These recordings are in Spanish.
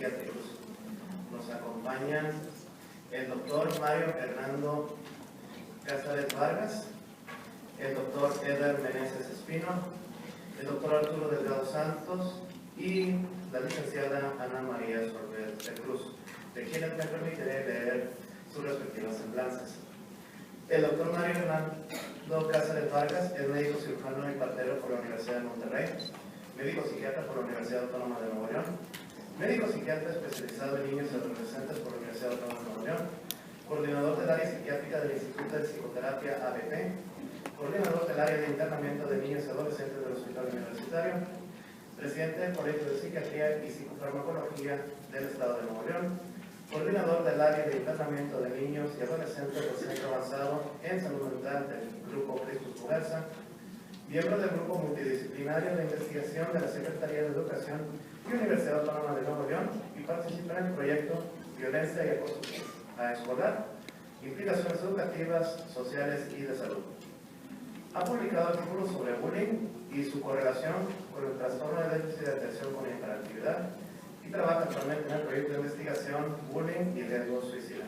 psiquiátricos. Nos acompañan el doctor Mario Hernando Cázares Vargas, el doctor Eder Meneses Espino, el doctor Arturo Delgado Santos y la licenciada Ana María Sorbet de Cruz, de quienes me permitiré leer sus respectivas semblanzas. El doctor Mario Hernando Cázares Vargas es médico cirujano y partero por la Universidad de Monterrey, médico psiquiatra por la Universidad Autónoma de Nuevo León, médico psiquiatra especializado en niños y adolescentes por la Universidad Autónoma de Nuevo León, coordinador del área psiquiátrica del Instituto de Psicoterapia ABP, coordinador del área de internamiento de niños y adolescentes del Hospital Universitario, presidente del Colegio de Psiquiatría y Psicofarmacología del Estado de Nuevo León, coordinador del área de internamiento de niños y adolescentes del Centro Avanzado en Salud Mental del Grupo Christus Mujerza, miembro del Grupo Multidisciplinario de Investigación de la Secretaría de Educación y Universidad Autónoma de Nuevo León y participa en el proyecto Violencia y Acoso Escolar, Implicaciones Educativas, Sociales y de Salud. Ha publicado artículos sobre bullying y su correlación con el trastorno de déficit de atención con hiperactividad y trabaja actualmente en el proyecto de investigación Bullying y Riesgo Suicida.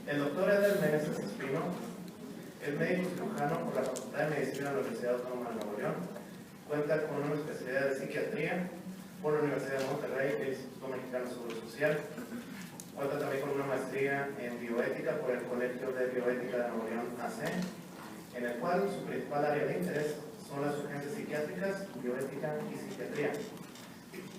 El doctor Eder Meneses Espino es médico cirujano por la Facultad de Medicina de la Universidad Autónoma de Nuevo León, cuenta con una especialidad de psiquiatría por la Universidad de Monterrey y el Instituto Mexicano de Seguro Social. Cuenta también con una maestría en bioética por el Colegio de Bioética de Nuevo León AC, en el cual su principal área de interés son las urgencias psiquiátricas, bioética y psiquiatría.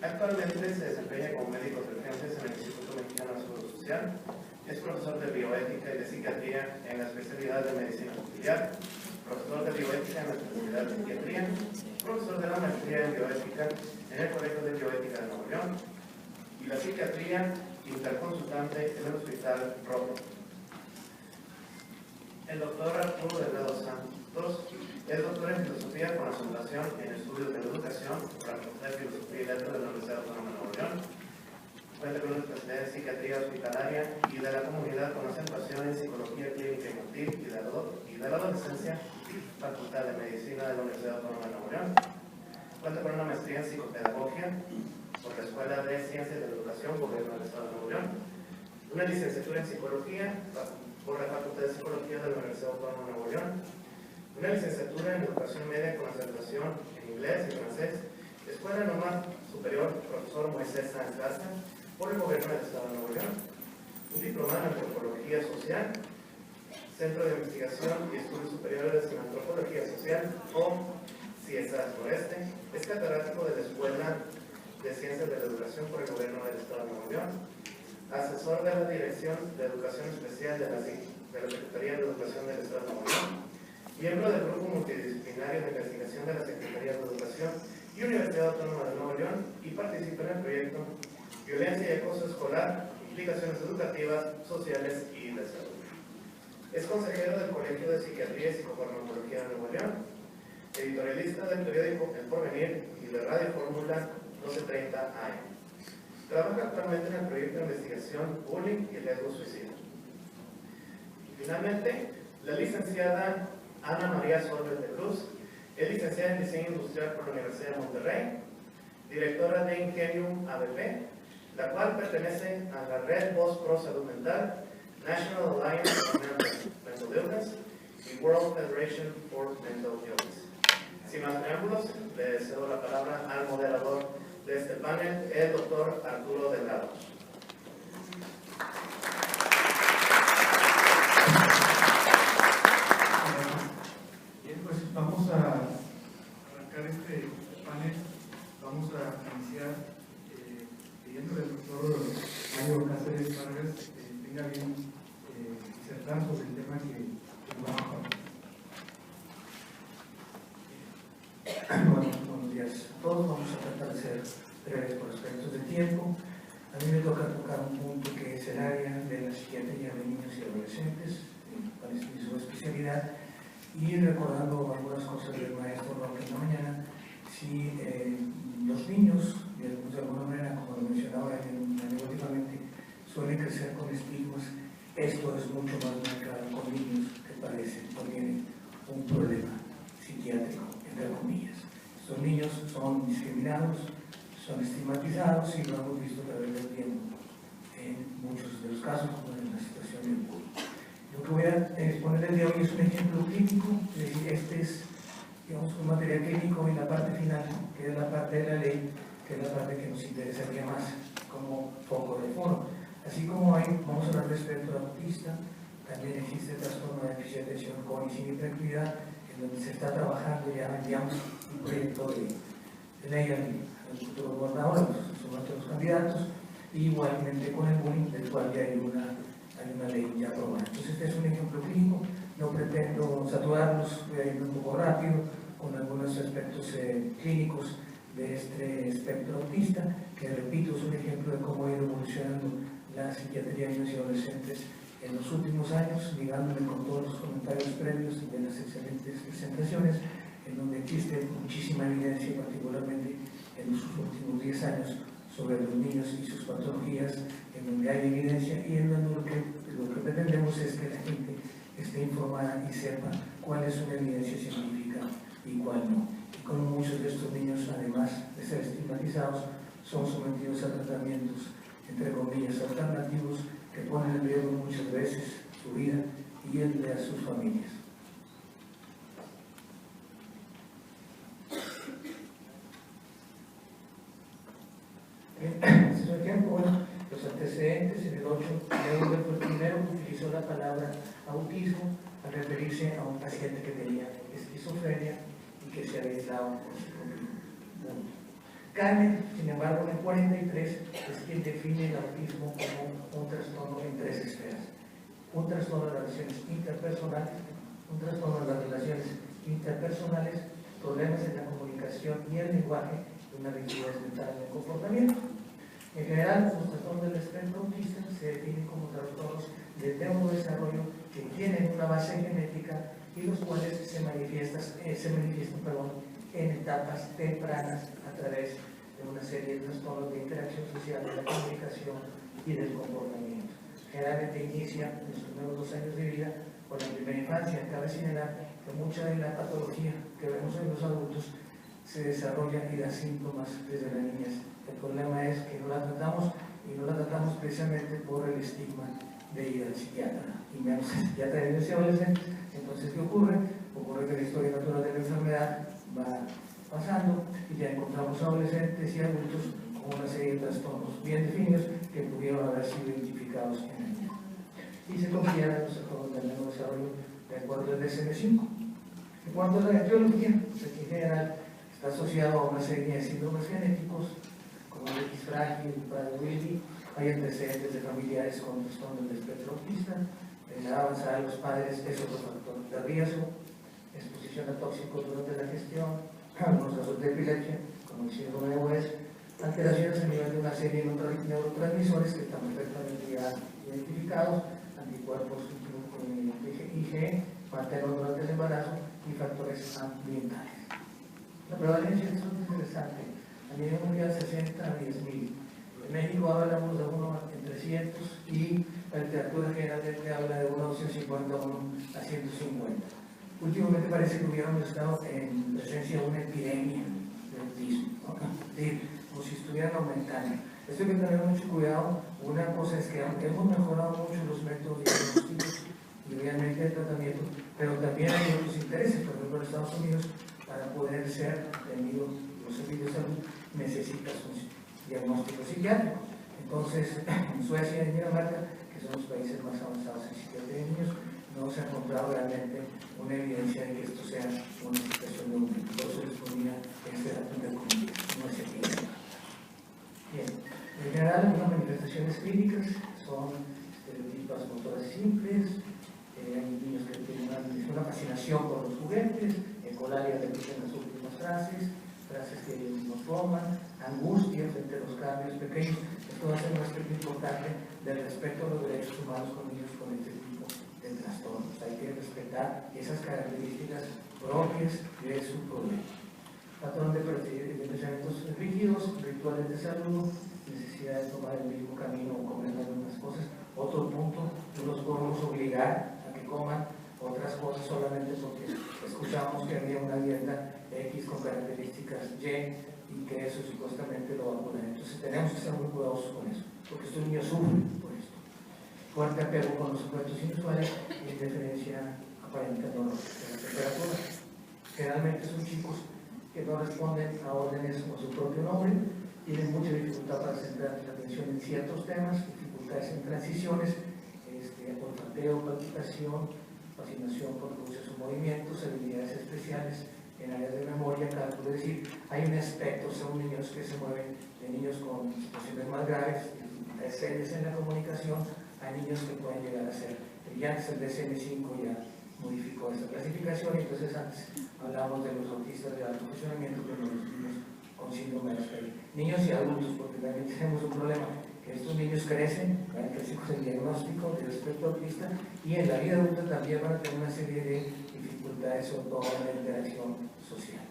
Actualmente se desempeña como médico de urgencias en el Instituto Mexicano de Seguro Social. Es profesor de bioética y de psiquiatría en la especialidad de medicina familiar, profesor de bioética en la especialidad de psiquiatría, profesor de la maestría en bioética en el Colegio de Bioética de Nuevo León y la psiquiatría interconsultante en el Hospital Rojo. El doctor Arturo Delgado Santos es doctor en filosofía con asociación en estudios de la educación por la Facultad de Filosofía y Letras de la Universidad Autónoma de Nuevo León. Cuenta con una especialidad en psiquiatría hospitalaria y de la comunidad con concentración en psicología clínica infantil y de la adolescencia, Facultad de Medicina de la Universidad Autónoma de Nuevo León. Cuenta con una maestría en psicopedagogía por la Escuela de Ciencias de la Educación, Gobierno del Estado de Nuevo León. Una licenciatura en psicología por la Facultad de Psicología de la Universidad Autónoma de Nuevo León. Una licenciatura en Educación Media con concentración en inglés y francés, Escuela Normal Superior Profesor Moisés Sáenz Garza, por el Gobierno del Estado de Nuevo León. Un diplomado en Antropología Social, Centro de Investigación y Estudios Superiores en Antropología Social, o CIESAS Noreste. Es catedrático de la Escuela de Ciencias de la Educación por el Gobierno del Estado de Nuevo León. Asesor de la Dirección de Educación Especial de la Secretaría de Educación del Estado de Nuevo León. Miembro del Grupo Multidisciplinario de Investigación de la Secretaría de Educación y Universidad Autónoma de Nuevo León y participa en el proyecto Violencia y Acoso Escolar, Implicaciones Educativas, Sociales y de Salud. Es consejero del Colegio de Psiquiatría y Psicofarmacología de Nuevo León, editorialista del periódico El Porvenir y de Radio Fórmula 1230 AM. Trabaja actualmente en el proyecto de investigación Bullying y Riesgo Suicida. Finalmente, la licenciada Ana María Sorbet de Cruz es licenciada en Diseño Industrial por la Universidad de Monterrey, directora de Ingenium ABP, la cual pertenece a la Red Voz Pro Salud Mental, National Alliance for Mental Illness y World Federation for Mental Illness. Sin más preámbulos, le cedo la palabra al moderador de este panel, el doctor Arturo Delgado. Bien, pues vamos a arrancar este panel. Vamos a iniciar pidiéndole al doctor Mario Cázares Vargas que tenga bien disertar sobre el tema que vamos a hablar. Buenos días a todos. Vamos a tratar de ser breves por aspectos de tiempo. A mí me toca tocar un punto que es el área de la psiquiatría de niños y adolescentes, cuál es su especialidad, y recordando algunas cosas del maestro Roque en la mañana. Si los niños, de alguna manera, como lo mencionaba anecdóticamente, suelen crecer con estigmas, esto es mucho más marcado con niños que padecen o tienen un problema psiquiátrico, entre comillas. Estos niños son discriminados, son estigmatizados y lo hemos visto a través del tiempo en muchos de los casos, como en la situación del bullying. Lo que voy a exponer el de hoy es un ejemplo clínico, es decir, este es, digamos, un material clínico en la parte final, que es la parte de la ley, que es la parte que nos interesaría más como foco de foro. Así como hay, vamos a hablar de espectro autista, también existe el trastorno de déficit de atención con y sin hiperactividad, en donde se está trabajando ya, enviamos un proyecto de ley al futuro gobernador, son otros candidatos, y igualmente con el bullying, del cual ya hay una ley ya aprobada. Entonces este es un ejemplo clínico, no pretendo saturarlos, voy a ir un poco rápido con algunos aspectos clínicos de este espectro autista, que repito es un ejemplo de cómo ha ido evolucionando la psiquiatría en niños y adolescentes en los últimos años, ligándome con todos los comentarios previos de las excelentes presentaciones, en donde existe muchísima evidencia, particularmente en los últimos 10 años, sobre los niños y sus patologías, en donde hay evidencia y en donde lo que pretendemos es que la gente esté informada y sepa cuál es una evidencia científica y cuál no. Y como muchos de estos niños, además de ser estigmatizados, son sometidos a tratamientos, entre comillas, alternativos, que ponen en riesgo muchas veces su vida y el de sus familias. Este es un ejemplo, bueno, los antecedentes. En el 8 de abril fue el primero que utilizó la palabra autismo al referirse a un paciente que tenía esquizofrenia y que se había aislado por su propio mundo. Kahneman, sin embargo, en el 43 es quien define el autismo como un trastorno en 3 esferas: un trastorno de las relaciones interpersonales, un trastorno de las relaciones interpersonales, problemas en la comunicación y el lenguaje, y una rigidez mental en el comportamiento. En general, los trastornos del espectro autista se definen como trastornos de neurodesarrollo que tienen una base genética y los cuales se manifiestan en etapas tempranas a través de una serie de trastornos de interacción social, de la comunicación y del comportamiento. Generalmente inicia en los primeros 2 años de vida con la primera infancia. Cabe señalar que mucha de la patología que vemos en los adultos se desarrolla y da síntomas desde la niñez. El problema es que no la tratamos, y no la tratamos precisamente por el estigma de ir al psiquiatra, y menos al psiquiatra de niños y adolescentes. Entonces, ¿qué ocurre? Ocurre que la historia natural de la enfermedad va pasando y ya encontramos adolescentes y adultos con una serie de trastornos bien definidos que pudieron haber sido identificados en el niño. Y se consideran los trastornos del neurodesarrollo de acuerdo al DSM-5. En cuanto a la etiología, pues aquí en general está asociado a una serie de síndromes genéticos, como el X frágil, el Prader-Willi. Hay antecedentes de familiares con trastornos del espectro autista. La edad avanzada de los padres es otro factor de riesgo. Exposición a tóxicos durante la gestión, algunos casos de epilepsia, como el síndrome de West, alteraciones a nivel de una serie de neurotransmisores que están perfectamente ya identificados, anticuerpos IgE, materno durante el embarazo y factores ambientales. La prevalencia es muy interesante. A nivel mundial 60 a 10.000. En México hablamos de 1 en 300 y la literatura generalmente habla de 1 a 250, 1 a 150. Últimamente parece que hubiéramos estado en presencia de una epidemia de autismo, ¿no? Como si estuvieran aumentando. Esto hay que tener mucho cuidado. Una cosa es que hemos mejorado mucho los métodos diagnósticos y realmente el tratamiento, pero también hay otros intereses. Por ejemplo, en Estados Unidos, para poder ser atendido los servicios de salud, necesitas un diagnóstico psiquiátrico. Entonces, en Suecia y en Dinamarca, que son los países más avanzados en psiquiatría de niños, no se ha encontrado realmente una evidencia de que esto sea una situación de aumento. Por eso les ponía este dato de comunidad, no es evidente. Bien, en general, algunas manifestaciones clínicas son estereotipas motoras simples. Hay niños que tienen una fascinación por los juguetes, ecolalia repiten las últimas frases que ellos mismos forman, angustia frente a los cambios pequeños. Esto va a ser un aspecto importante del respeto a los derechos humanos con niños con este tipo de trastornos. Hay que respetar esas características propias de su problema. Patrón de pensamientos rígidos, rituales de salud, necesidad de tomar el mismo camino o comer algunas cosas. Otro punto, no los podemos obligar a que coman otras cosas solamente porque escuchamos que había una dieta X con características Y y que eso supuestamente lo va a poner. Entonces tenemos que ser muy cuidadosos con eso, porque estos niños sufren por esto. Fuerte apego con los objetos inusuales y interferencia aparente de la temperatura. Generalmente son chicos que no responden a órdenes con su propio nombre, tienen mucha dificultad para centrar la atención en ciertos temas, dificultades en transiciones, olfateo, palpitación, fascinación por luces o movimientos, habilidades especiales en áreas de memoria, cálculo. Es decir, hay un espectro, son niños que se mueven, de niños con situaciones más graves, dificultades serias en la comunicación, a niños que pueden llegar a ser brillantes. El DSM-5 ya modificó esta clasificación, y entonces antes hablábamos de los autistas de alto funcionamiento, pero los niños con síndrome de Asperger, niños y adultos, porque también tenemos un problema, que estos niños crecen, van a crecer con el diagnóstico del espectro autista, y en la vida adulta también van a tener una serie de dificultades, sobre todo en la interacción social,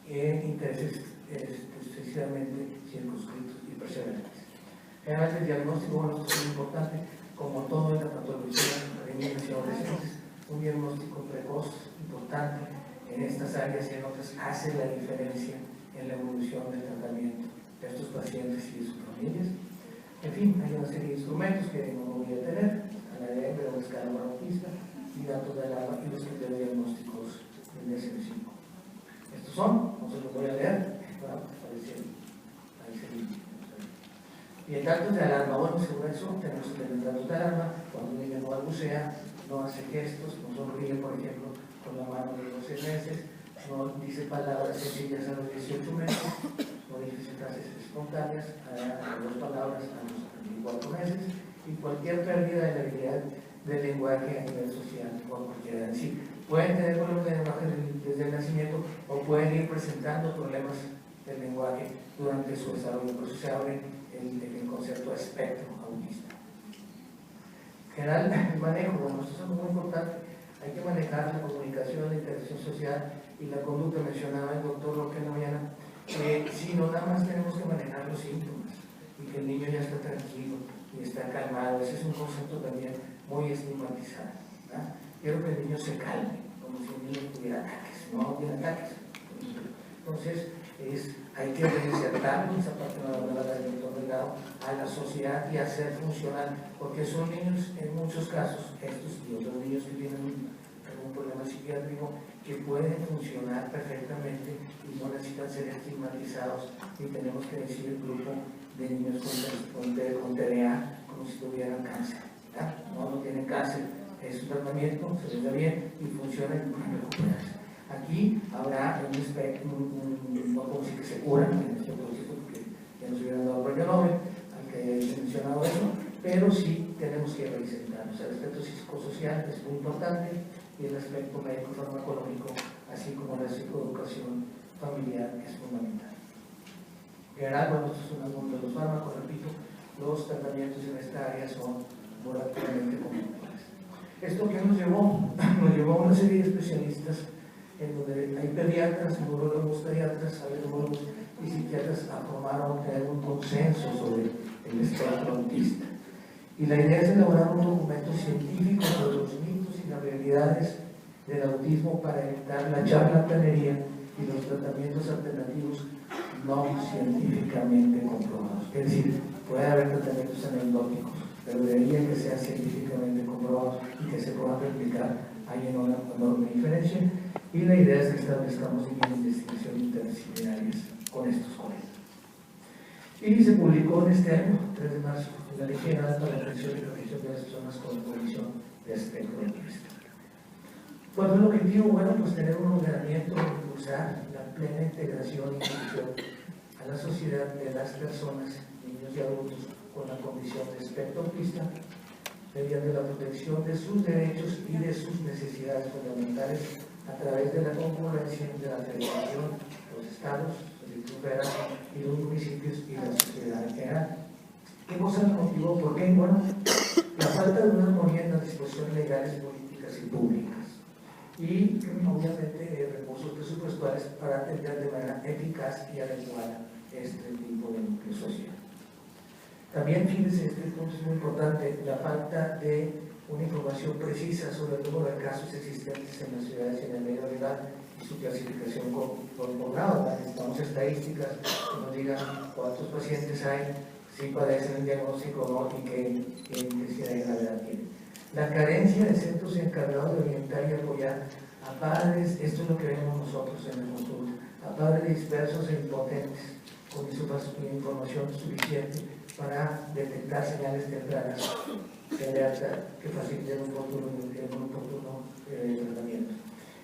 intereses excesivamente circunscritos y perseverantes. Generalmente el diagnóstico, bueno, esto es muy importante, como todo en la patología de niños y adolescentes, un diagnóstico precoz importante en estas áreas y en otras hace la diferencia en la evolución del tratamiento de estos pacientes y de sus familias. En fin, hay una serie de instrumentos que no voy a tener, a la de la escala autista y datos de alarma y los criterios diagnósticos del DSM-5. Estos son, no se los voy a leer, parece y en datos de alarma, bueno, según eso tenemos que tener datos de alarma. Cuando un niño no balbucea, no hace gestos, no sonríe, por ejemplo, con la mano de los 6 meses, no dice palabras sencillas a los 18 meses, no dice frases espontáneas a 2 palabras a los 24 meses, y cualquier pérdida de la habilidad del lenguaje a nivel social o cualquiera. Es decir, pueden tener problemas de lenguaje desde el nacimiento o pueden ir presentando problemas del lenguaje durante su desarrollo, por eso se abre el concepto de espectro autista. En general, el manejo, bueno, esto es algo muy importante. Hay que manejar la comunicación, la interacción social y la conducta. Mencionaba el doctor Roque Noviana, si no, nada más tenemos que manejar los síntomas y que el niño ya está tranquilo y está calmado. Ese es un concepto también muy estigmatizado, ¿verdad? Quiero que el niño se calme, como si el niño tuviera ataques, no tiene ataques. Entonces, hay que reinsertarlo, esa parte de la del doctor Delgado, a la sociedad y hacer funcionar, porque son niños, en muchos casos, estos y otros niños que tienen algún problema psiquiátrico, que pueden funcionar perfectamente y no necesitan ser estigmatizados, y tenemos que decir el grupo de niños con TDA como si tuvieran cáncer, ¿verdad? No tienen cáncer, es un tratamiento, se les da bien y funciona y pueden recuperarse. Aquí habrá un espectro, no como si que se curan en este proceso, porque ya nos hubieran dado el premio Nobel, aunque haya mencionado eso, pero sí tenemos que reinsertarnos. El aspecto psicosocial es muy importante y el aspecto médico-farmacológico, así como la psicoeducación familiar, es fundamental. En general, bueno, estos son algunos de los fármacos, repito, los tratamientos en esta área son moratoriamente conjunturales. ¿Esto qué nos llevó? Nos llevó a una serie de especialistas en donde hay pediatras, neurólogos pediatras, alergólogos y psiquiatras a formar o tener un consenso sobre el espectro autista. Y la idea es elaborar un documento científico sobre los mitos y las realidades del autismo para evitar la charlatanería y los tratamientos alternativos no científicamente comprobados. Es decir, puede haber tratamientos anecdóticos, pero deberían que sean científicamente comprobados y que se puedan replicar. Hay una enorme diferencia. Y la idea es que establezcamos líneas de investigación interdisciplinarias con estos colegas. Y se publicó en este año, 3 de marzo, en la Ley General para la Atención y Protección de las Personas con Condición de Espectro Autista. ¿Cuál fue el objetivo? Bueno, pues tener un ordenamiento para impulsar la plena integración y inclusión a la sociedad de las personas, niños y adultos con la condición de espectro autista, mediante la protección de sus derechos y de sus necesidades fundamentales a través de la concurrencia de la Federación, los estados, el Distrito Federal y los municipios y la sociedad en general. ¿Qué cosa nos motivó? ¿Por qué? Bueno, la falta de una armonía en las disposiciones legales, políticas y públicas. Y, obviamente, recursos presupuestales para atender de manera eficaz y adecuada este tipo de núcleo social. También, fíjense, este punto es muy importante, la falta de una información precisa sobre el número de casos existentes en las ciudades y en el medio rural y su clasificación por grado. Necesitamos estadísticas que nos digan cuántos pacientes hay, si padecen el diagnóstico o no y qué intensidad de gravedad tienen. La carencia de centros encargados de orientar y apoyar a padres, esto es lo que vemos nosotros en el consulta, a padres dispersos e impotentes, con información suficiente para detectar señales tempranas de alerta que faciliten un oportuno tratamiento.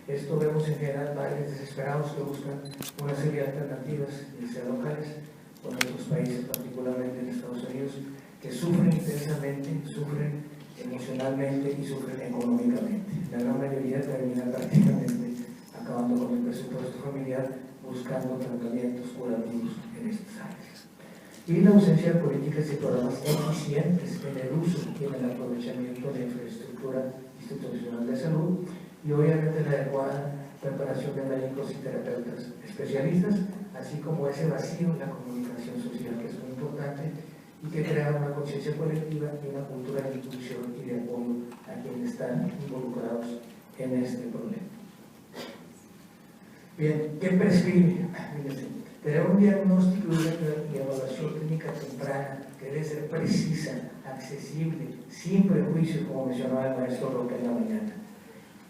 Esto vemos en general padres desesperados que buscan una serie de alternativas, ya sea locales o en otros países, particularmente en Estados Unidos, que sufren intensamente, sufren emocionalmente y sufren económicamente. La gran mayoría termina prácticamente acabando con el presupuesto familiar, buscando tratamientos curativos en estas áreas. Y la ausencia de políticas y programas eficientes en el uso y en el aprovechamiento de la infraestructura institucional de salud, y obviamente la adecuada preparación de médicos y terapeutas especialistas, así como ese vacío en la comunicación social, que es muy importante y que crea una conciencia colectiva y una cultura de inclusión y de apoyo a quienes están involucrados en este problema. Bien, ¿qué prescribe? Tener un diagnóstico y evaluación clínica temprana que debe ser precisa, accesible, sin prejuicios, como mencionaba el maestro Roque en la mañana,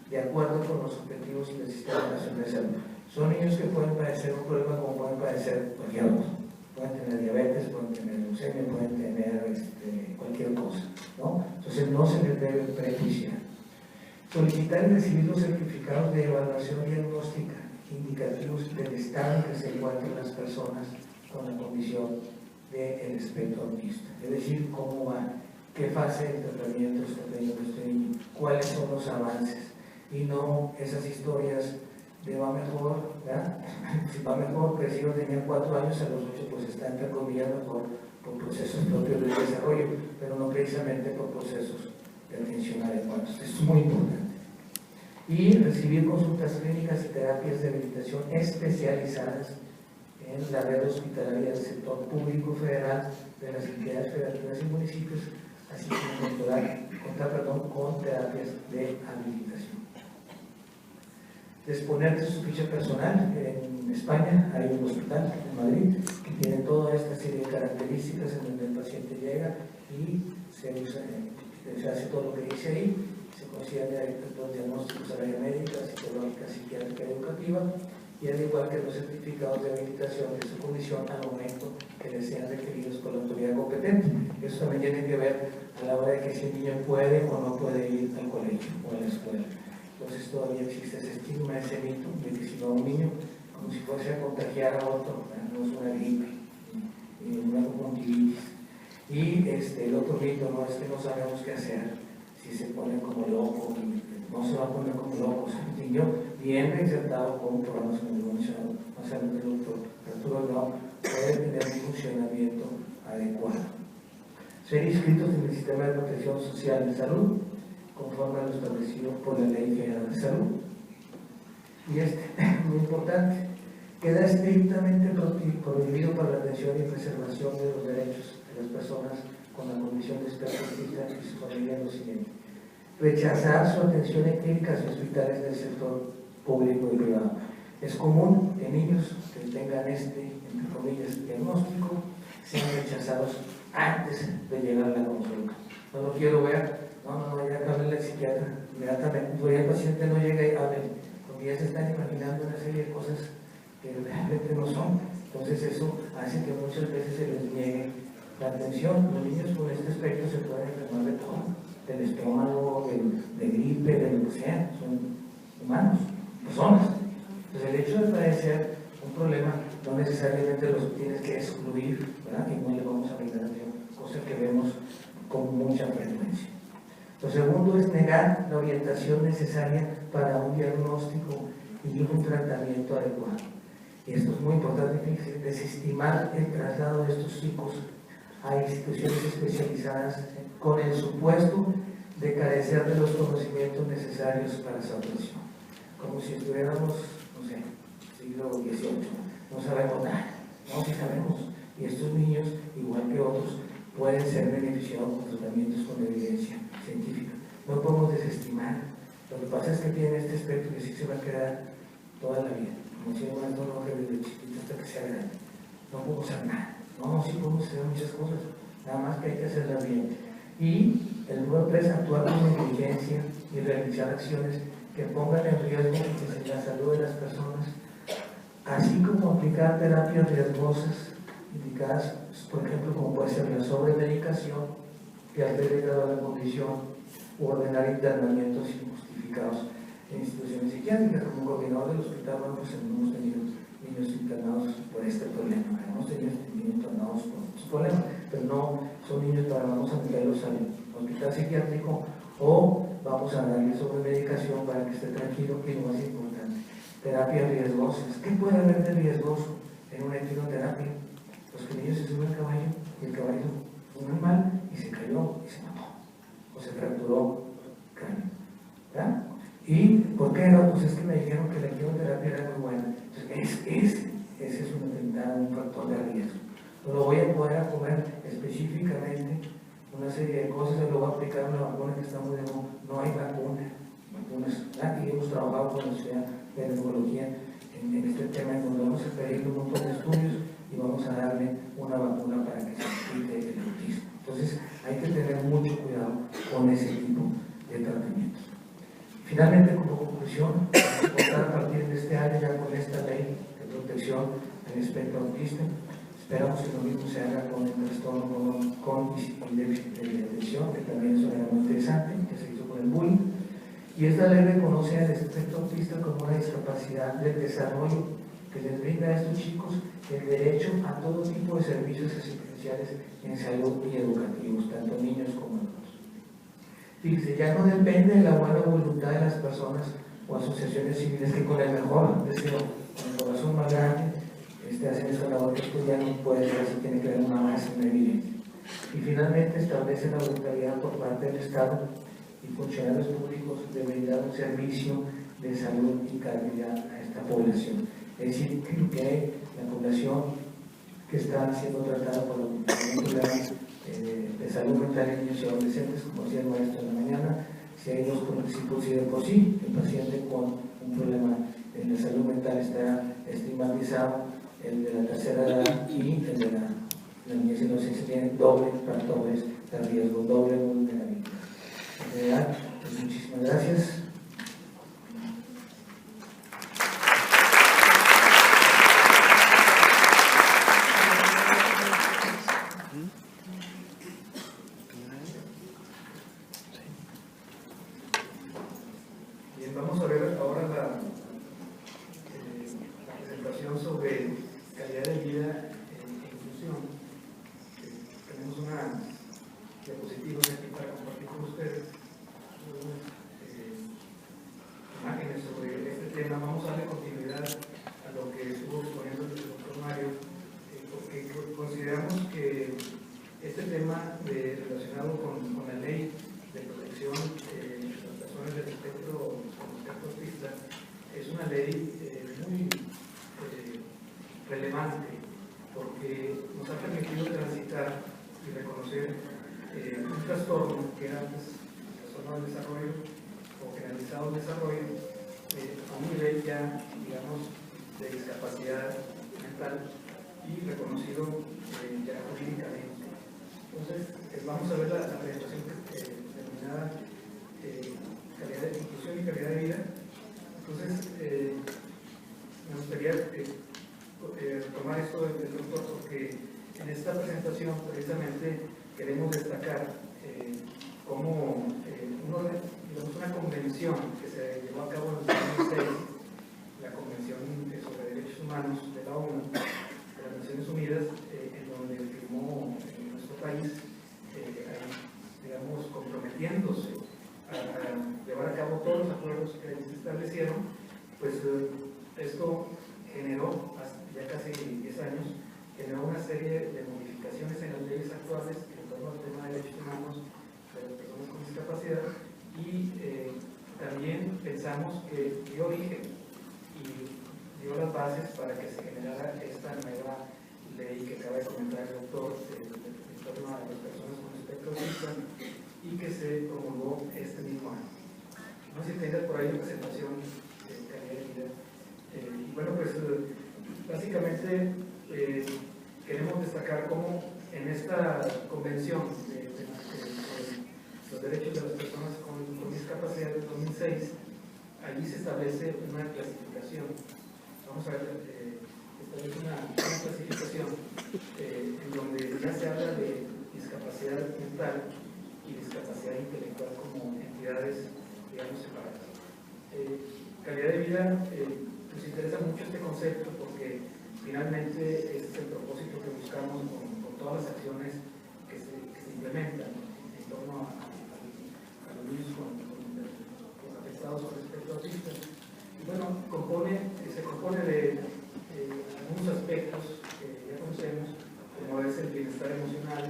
de acuerdo con los objetivos del Sistema Nacional de Salud. Son niños que pueden padecer un problema como pueden padecer cualquier otro. Pueden tener diabetes, pueden tener leucemia, pueden tener cualquier cosa, ¿no? Entonces no se les debe prejuiciar. Solicitar y recibir los certificados de evaluación diagnóstica indicativos del estado en que se encuentran las personas con la condición del espectro autista. Es decir, cómo va, qué fase de tratamiento está teniendo este niño, cuáles son los avances, y no esas historias de va mejor, ¿verdad? Si va mejor, pero si yo tenía 4 años, a los 8 pues está entre comillas mejor por procesos propios de desarrollo, pero no precisamente por procesos de atención adecuados. Esto es muy importante. Y recibir consultas clínicas y terapias de rehabilitación especializadas en la red hospitalaria del sector público federal de las entidades federativas y municipios, así como contar con terapias de habilitación. Disponer de su ficha personal. En España hay un hospital en Madrid que tiene toda esta serie de características en donde el paciente llega y se hace todo lo que dice ahí, se consideran los diagnósticos a la área médica, psicológica, psiquiátrica y educativa, y al igual que los certificados de habilitación de su condición al momento que les sean requeridos por la autoridad competente. Eso también tiene que ver a la hora de que si un niño puede o no puede ir al colegio o a la escuela. Entonces todavía existe ese estigma, ese mito de que si va un niño como si fuese a contagiar a otro, no es una gripe, una conjuntivitis. Y el otro mito no es que no sabemos qué hacer, si se pone como loco, no se va a poner como loco, o sea, un niño bien reinsertado con programas como lo mencionado más adelante el doctor Arturo Grau puede tener un funcionamiento adecuado. Ser inscritos en el Sistema de Protección Social de Salud, conforme a lo establecido por la Ley Federal de Salud. Y muy importante, queda estrictamente prohibido para la atención y preservación de los derechos de las personas con la condición de espectro autista y su familia lo siguiente: rechazar su atención en clínicas y hospitales del sector público y privado. Es común que niños que tengan entre comillas, diagnóstico sean rechazados antes de llegar a la consulta. No lo quiero ver. No, ya que hable el psiquiatra, inmediatamente, el paciente no llega y hable, porque ya se están imaginando una serie de cosas que realmente no son. Entonces eso hace que muchas veces se les niegue la atención. Los niños con este aspecto se pueden enfermar de todo, del estómago, de gripe, de lo que sea, son humanos, personas. Entonces el hecho de padecer un problema no necesariamente los tienes que excluir, ¿verdad? Y no le vamos a brindar atención, cosa que vemos con mucha frecuencia. Lo segundo es negar la orientación necesaria para un diagnóstico y un tratamiento adecuado. Y esto es muy importante, desestimar el traslado de estos chicos a instituciones especializadas con el supuesto de carecer de los conocimientos necesarios para su atención. Como si estuviéramos, no sé, siglo XVIII, no sabemos nada, no, sí sabemos. Y estos niños, igual que otros, pueden ser beneficiados con tratamientos con evidencia científica. No podemos desestimar. Lo que pasa es que tienen este aspecto que sí se va a quedar toda la vida. Como decía el maestro Roger, desde chiquito hasta que sea grande. No podemos hacer nada. No, sí podemos hacer muchas cosas, nada más que hay que hacerlas bien. Y el número 3, actuar con negligencia y realizar acciones que pongan en riesgo la salud de las personas, así como aplicar terapias riesgosas indicadas, por ejemplo, como puede ser la sobremedicación, que altere grado la condición, u ordenar internamientos injustificados en instituciones psiquiátricas. Como coordinador del hospital, bueno, pues hemos tenido niños internados por este problema, hemos tenido niños internados por estos problemas, pero no son niños para vamos a meterlos al hospital psiquiátrico o vamos a darle sobremedicación para que esté tranquilo, y lo más importante, terapias riesgosas. ¿Qué puede haber de riesgoso en una equinoterapia? Pues que el niño se sube al caballo y el caballo fue muy mal y se cayó y se mató o se fracturó el cráneo, ¿verdad? ¿Y por qué no? Pues es que me dijeron que la quimioterapia era muy buena. Entonces, ese es un factor de riesgo. No lo voy a poder comer específicamente una serie de cosas, lo voy a aplicar una vacuna que está muy de moda. No hay vacunas. Aquí hemos trabajado con la Sociedad de Neurología en este tema, en donde vamos a pedir un montón de estudios y vamos a darle una vacuna para que se quite el autismo. Entonces, hay que tener mucho cuidado con ese tipo de tratamientos. Finalmente, como conclusión, vamos a contar a partir de este año ya con esta ley de protección del espectro autista. Esperamos que lo mismo se haga con el trastorno con déficit de atención, que también es una muy interesante, que se hizo con el bullying. Y esta ley reconoce al espectro autista como una discapacidad del desarrollo que les brinda a estos chicos el derecho a todo tipo de servicios asistenciales en salud y educativos, tanto niños como adultos. Fíjense, ya no depende de la buena voluntad de las personas o asociaciones civiles que con el mejor deseo, con el corazón más grande, hacen esa labor, que esto ya no puede ser así, tiene que haber una base, una evidencia. Y finalmente establece la voluntariedad por parte del Estado y funcionarios públicos de brindar un servicio de salud y calidad a esta población. Es decir, que la población que está siendo tratada por un problema de salud mental en niños y adolescentes, como decía el maestro en la mañana, si hay dos principios y de por sí, el paciente con un problema en la salud mental está estigmatizado, el de la tercera edad y el de la niñez y adolescencia tienen doble factores de riesgo, doble vulnerabilidad. En general, pues muchísimas gracias. Bien, vamos a ver ahora la presentación sobre calidad de vida e inclusión. Tenemos una diapositiva aquí para compartir con ustedes unas imágenes sobre este tema. Vamos a darle continuidad a lo que estuvo exponiendo el doctor Mario, porque consideramos que este tema relacionado con la ley de protección de las personas del espectro autista es una ley muy relevante, porque nos ha permitido transitar y reconocer un trastorno que era antes trastorno del desarrollo o generalizado del desarrollo a un nivel ya, digamos, de discapacidad mental y reconocido ya jurídicamente. Entonces, vamos a ver la presentación denominada calidad de inclusión y calidad de vida. Entonces, me gustaría retomar esto del doctor, porque en esta presentación precisamente queremos destacar cómo una convención que se llevó a cabo en el 2006, la Convención sobre Derechos Humanos de la ONU, de las Naciones Unidas, en donde firmó nuestro país, digamos, comprometiéndose a llevar a cabo todos los acuerdos que se establecieron. Pues esto generó, ya casi 10 años, generó una serie de modificaciones en las leyes actuales en torno al tema de derechos humanos de las personas con discapacidad, y también pensamos que dio origen y dio las bases para que se generara esta nueva ley que acaba de comentar el doctor en torno a las personas con espectro autista, y que se promulgó este mismo año. No sé si tengas por ahí una presentación de calidad de vida. Y bueno, pues básicamente queremos destacar cómo en esta convención de los derechos de las personas con discapacidad del 2006, allí se establece una clasificación. Vamos a ver, establece una clasificación en donde ya se habla de discapacidad mental y discapacidad intelectual como entidades, digamos, separadas. Calidad de vida, nos interesa mucho este concepto porque finalmente este es el propósito que buscamos con todas las acciones que se implementan en torno a los niños con afectados con espectro autista. Y bueno, se compone de algunos aspectos que ya conocemos, como es el bienestar emocional,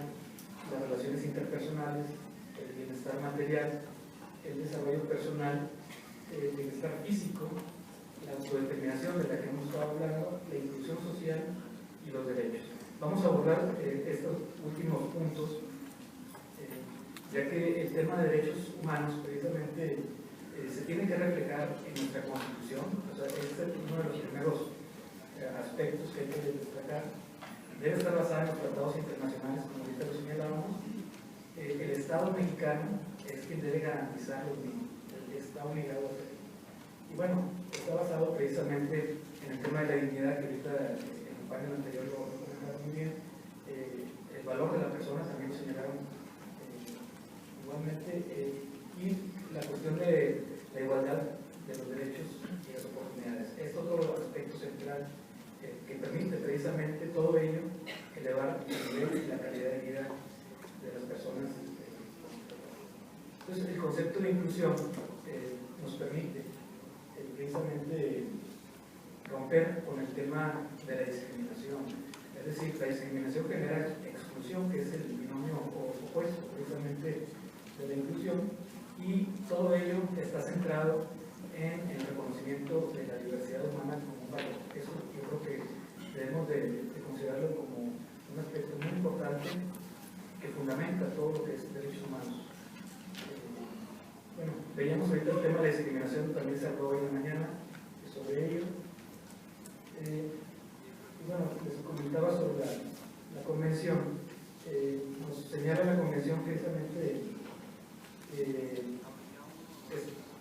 las relaciones interpersonales, el bienestar material, el desarrollo personal, el bienestar físico, la autodeterminación de la que hemos estado hablando, la inclusión social y los derechos. Vamos a abordar estos últimos puntos, ya que el tema de derechos humanos precisamente se tiene que reflejar en nuestra Constitución. O sea, este es uno de los primeros aspectos que hay que destacar. Debe estar basada en los tratados internacionales, como ahorita lo señalábamos. El Estado mexicano es quien debe garantizar los mismos, está obligado a hacerlo. Y bueno, está basado precisamente en el tema de la dignidad, que ahorita en el panel anterior lo comentaron muy bien. El valor de la persona también lo señalaron igualmente, y la cuestión de la igualdad de los derechos y las oportunidades. Es otro aspecto central que permite precisamente todo ello elevar el nivel y la calidad de vida de las personas. Entonces, el concepto de inclusión nos permite precisamente romper con el tema de la discriminación. Es decir, la discriminación genera exclusión, que es el binomio opuesto precisamente de la inclusión, y todo ello está centrado en el reconocimiento de la diversidad humana como un valor. Eso yo creo que debemos de considerarlo como un aspecto muy importante que fundamenta todo lo que es derechos humanos. Bueno, veíamos ahorita el tema de la discriminación, también se habló hoy en la mañana sobre ello. Y bueno, les comentaba sobre la convención. Nos señala la convención precisamente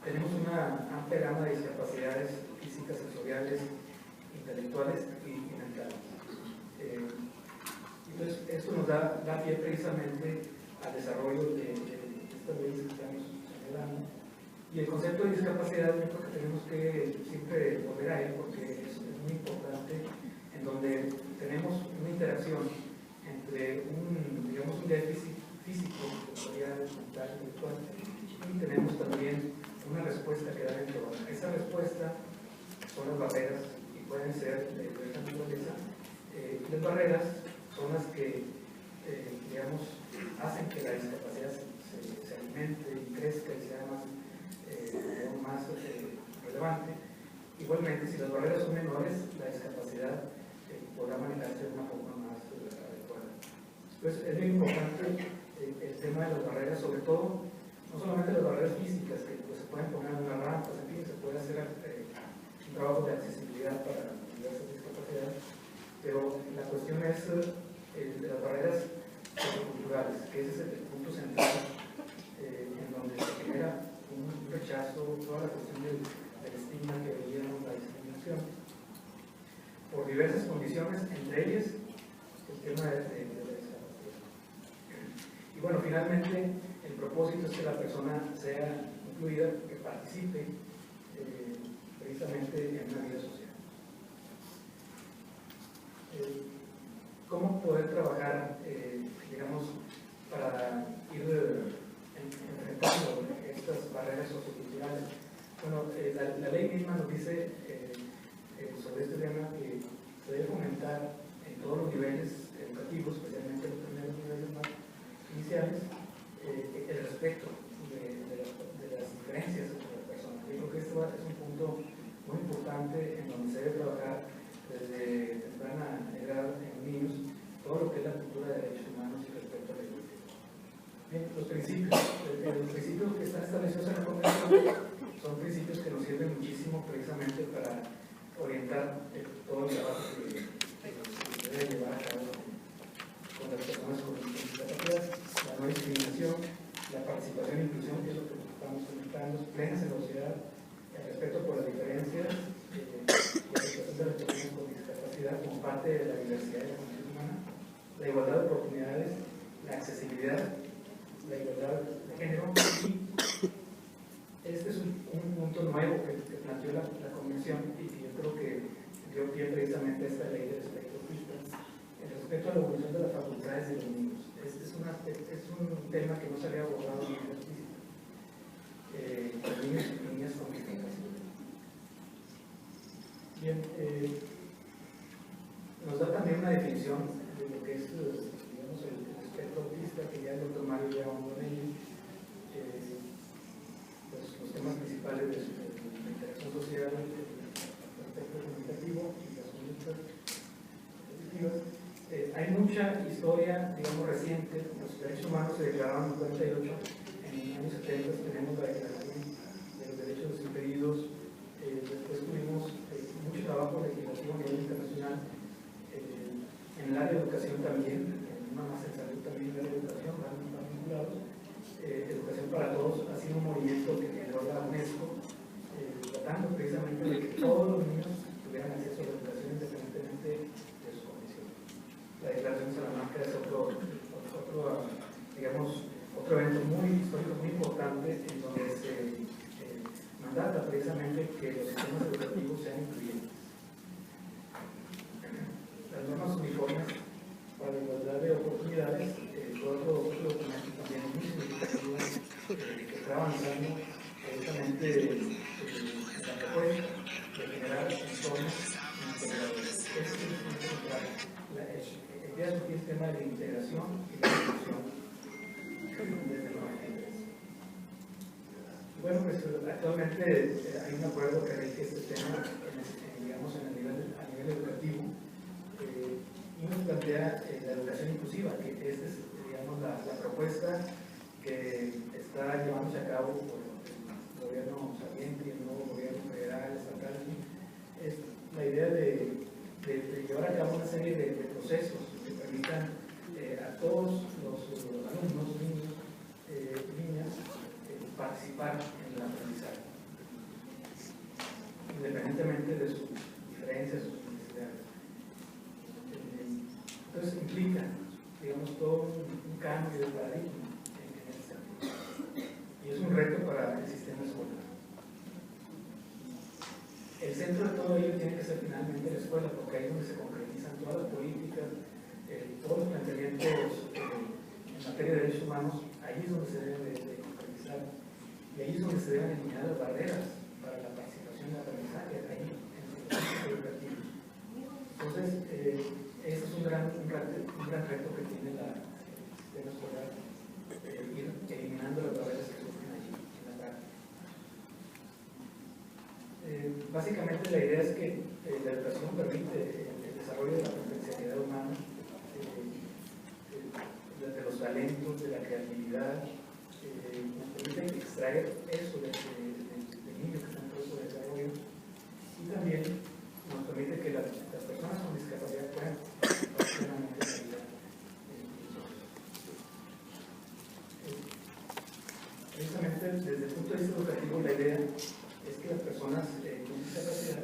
tenemos una amplia gama de discapacidades físicas, sensoriales, intelectuales y mentales. Entonces, esto nos da pie precisamente al desarrollo de estas leyes que estamos señalando. Y el concepto de discapacidad, yo creo que tenemos que siempre volver a él porque es muy importante, en donde tenemos una interacción entre un déficit físico, sensorial, mental, intelectual, y tenemos también una respuesta que da el entorno. Esa respuesta son las barreras, y pueden ser de esta naturaleza. Las barreras son las que, digamos, hacen que la discapacidad se alimente y crezca y sea más relevante. Igualmente, si las barreras son menores, la discapacidad podrá manejarse de una forma más adecuada. Entonces, es muy importante el tema de las barreras, sobre todo, no solamente las barreras físicas, que pues, se pueden poner en unas rampas, en fin, se puede hacer un trabajo de accesibilidad para diversas discapacidades, pero la cuestión es de las barreras socioculturales, que ese es el punto central en donde se genera un rechazo, toda la cuestión del estigma que veíamos, la discriminación, por diversas condiciones, entre ellas el tema de la discapacidad. Y bueno, finalmente, el propósito es que la persona sea incluida, que participe precisamente en una vida social. ¿Cómo poder trabajar, digamos, para ir enfrentando estas barreras socioculturales? Bueno, la ley misma nos dice sobre este tema que se debe fomentar en todos los niveles educativos, especialmente en los primeros niveles más iniciales, el respeto de las diferencias entre las personas. Yo creo que esto es un punto muy importante en donde se debe trabajar desde temprana edad en niños todo lo que es la cultura de derechos humanos y respeto a la igualdad. Bien, los principios que están establecidos en la Convención son principios que nos sirven muchísimo precisamente para orientar todo el trabajo que se debe llevar a cabo con las personas con discapacidad, la no discriminación, la participación e inclusión, que es lo que estamos comentando, plena generosidad, el respeto por las diferencias y la aceptación de las personas con discapacidad como parte de la diversidad de la condición humana, la igualdad de oportunidades, la accesibilidad, la igualdad de género. Y este es un punto nuevo que planteó la Convención y que yo creo que dio pie precisamente a esta ley del espectro autista, el respeto a la evolución de las facultades de los niños. Este es un tema que no se había abordado en la explícita. Los niños y niñas con discapacidad. Bien, nos da también una definición de lo que es, digamos, el espectro autista, que ya el doctor Mario ya habló de ello. Los temas principales de la interacción social, el aspecto comunicativo y las conductas positivas. Hay mucha historia, digamos, reciente. Los derechos humanos se declararon en 48. En los años 70 tenemos la Declaración de los Derechos de los Impedidos. Después tuvimos mucho trabajo legislativo a nivel internacional. En el área de educación también, no más en salud también, en el área de educación, van vinculados. Educación para Todos ha sido un movimiento que generó la UNESCO, tratando precisamente de que todos los niños tuvieran acceso a la educación independientemente de su condición. La Declaración de Salamanca es otro evento muy histórico, muy importante, en donde se mandata precisamente que los sistemas educativos sean incluyentes. Las normas uniformes para la igualdad de oportunidades, otro documento también muy significativo que está avanzando precisamente la propuesta de generar entornos integradores. Este es el punto central. El día de hoy es el tema de la integración y la inclusión desde la agenda. Bueno, pues actualmente hay un acuerdo que rige este tema, digamos, a nivel educativo. Y nos plantea la educación inclusiva, que esta es, digamos, la propuesta que está llevándose a cabo por el gobierno saliente y el nuevo gobierno federal, estatal. Es la idea de llevar a cabo una serie de procesos que permitan a todos los alumnos, niños, niñas, participar en el aprendizaje, independientemente de sus diferencias, sus necesidades. Entonces implica, digamos, todo un cambio de paradigma en este sentido. Y es un reto para el sistema escolar. El centro de todo ello tiene que ser finalmente la escuela, porque ahí es donde se concretizan todas las políticas, todos los planteamientos en materia de derechos humanos. Ahí es donde se deben de concretizar. Y ahí es donde se deben eliminar las barreras para la participación y el aprendizaje, ahí en los sistemas educativos. Entonces, ese es un gran reto que tiene el sistema escolar, ir eliminando las barreras que surgen allí en la práctica. Básicamente la idea es que la educación permite el desarrollo de la potencialidad humana, de los talentos, de la creatividad, nos permite extraer eso del niño que está en proceso de desarrollo, y también nos permite que las personas con discapacidad puedan participar en la vida. Precisamente desde el punto de vista educativo, la idea es que las personas con discapacidad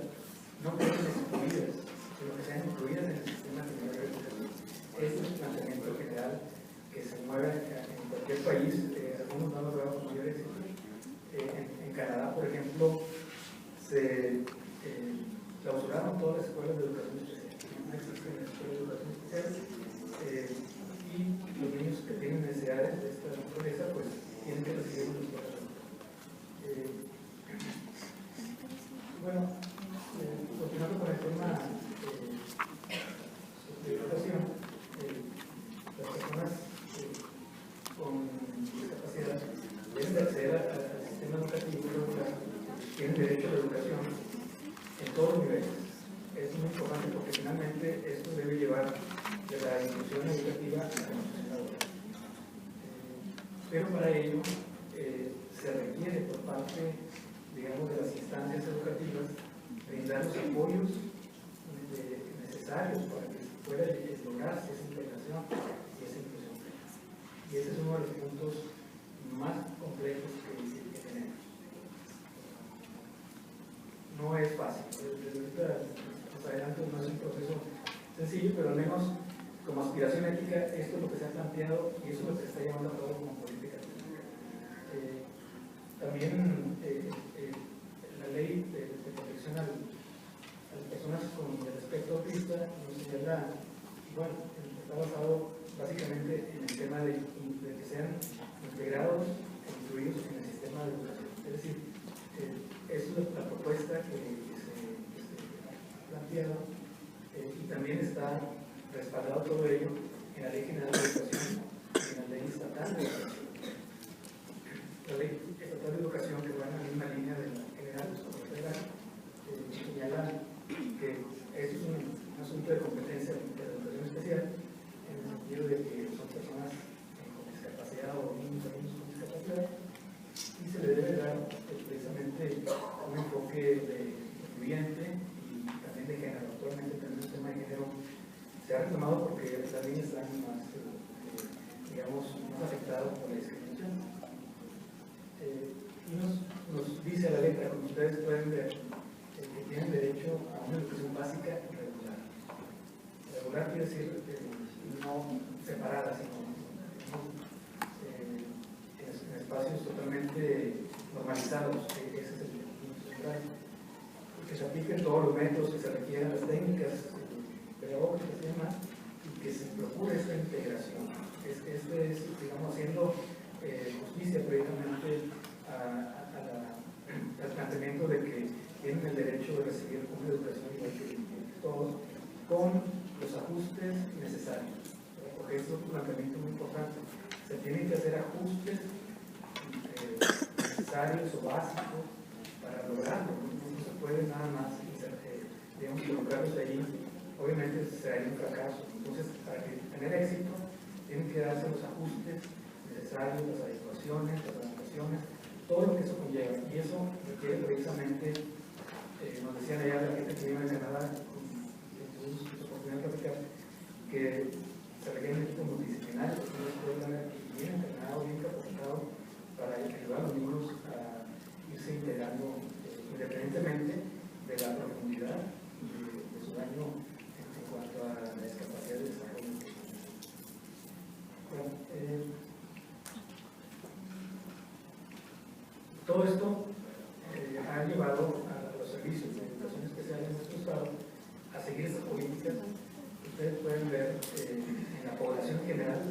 no queden excluidas, sino que sean incluidas en el sistema general de educación. Este es el planteamiento general que se mueve en cualquier país. Algunos no lo veo con mayor éxito. En Canadá, por ejemplo, se clausuraron todas las escuelas de educación especial. No existen escuelas de educación especial. Y los niños que tienen necesidades de esta naturaleza, pues tienen que recibir una escuela. Bueno, continuando con el tema de educación, las personas con discapacidad deben acceder al sistema educativo regular, tienen derecho a la educación en todos los niveles. Es muy importante porque finalmente esto debe llevar de la inclusión educativa a la inclusión laboral. Pero para ello se requiere por parte, digamos, de las instancias educativas brindar los apoyos necesarios para que pueda lograrse esa integración y esa inclusión. Y ese es uno de los puntos más complejos que tenemos. No es fácil, desde ahorita más adelante no es un proceso sencillo, pero al menos como aspiración ética esto es lo que se ha planteado y eso es lo que se está llevando a cabo como política pública. También la ley de protección a las personas con el espectro autista nos señala, bueno, está basado básicamente en el tema de que sean integrados e incluidos en el sistema de educación. Es decir, esa es la propuesta que se ha planteado y también está respaldado todo ello en la Ley General de Educación y en la Ley Estatal de Educación. La Ley Estatal de Educación, que va en la misma línea de la general, federal, señala que es un asunto de competencia de la educación especial, en el sentido de que son personas con discapacidad o niños con discapacidad, y se le debe dar precisamente un enfoque incluyente y también de género. Actualmente tenemos el tema de género, se ha reclamado porque las niñas están más, digamos, más afectadas por la discriminación. Y nos dice la letra, como ustedes pueden ver, que tienen derecho a una educación básica regular. Regular quiere decir no separada, sino en espacios totalmente normalizados. Ese es el punto central. Que se apliquen todos los métodos que se requieran, las técnicas pedagógicas y demás, y que se procure esta integración. Este es, digamos, haciendo justicia precisamente al planteamiento de que tienen el derecho de recibir una educación igual que todos, con los ajustes necesarios. Porque esto es un planteamiento muy importante. Se tienen que hacer ajustes necesarios o básicos para lograrlo. No se puede nada más, digamos, colocarlos ahí. Obviamente será un fracaso. Entonces, para tener éxito, tienen que darse los ajustes necesarios, las adecuaciones, las adaptaciones, todo lo que eso conlleva. Y eso requiere precisamente, nos decían allá la gente que vive en Canadá, que tuvimos la oportunidad de platicar, que se requiere un equipo multidisciplinario, que no puede estar bien entrenado, bien capacitado para ayudar a los niños a irse integrando independientemente de la profundidad de su daño en cuanto a la discapacidad de desarrollo. Bueno, todo esto ha llevado a los servicios de educación especial en nuestro estado a seguir estas políticas. Ustedes pueden ver en la población general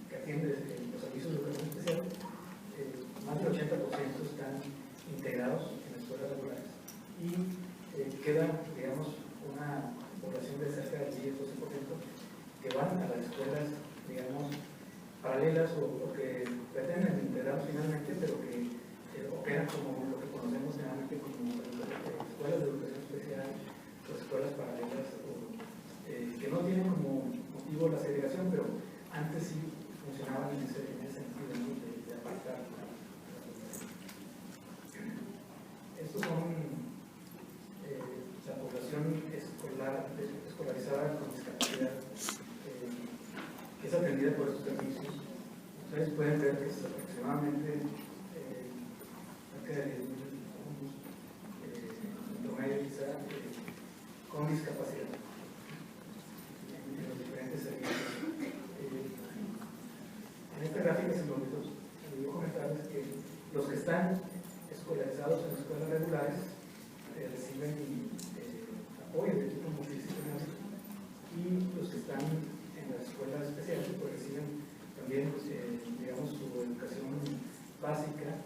que atiende los servicios de educación especial, más del 80% están integrados en escuelas regulares y queda, digamos, una población de cerca del 10-12% que van a las escuelas, digamos, paralelas o que pretenden integrarlos finalmente, pero que operan como lo que conocemos generalmente como escuelas de educación especial o escuelas paralelas, que no tienen como motivo la segregación, pero antes sí funcionaban en ese sentido, ¿no? de apartar. Estos son la población escolarizada con discapacidad que es atendida por estos servicios. Ustedes pueden ver que es aproximadamente cerca de 10.000 alumnos en promedio quizá con discapacidad en los diferentes servicios. En esta gráfica se me olvidó comentarles que los que están escolarizados en escuelas regulares reciben apoyo de tipo multidisciplinario y los que están en las escuelas especiales pues reciben también, digamos, su educación básica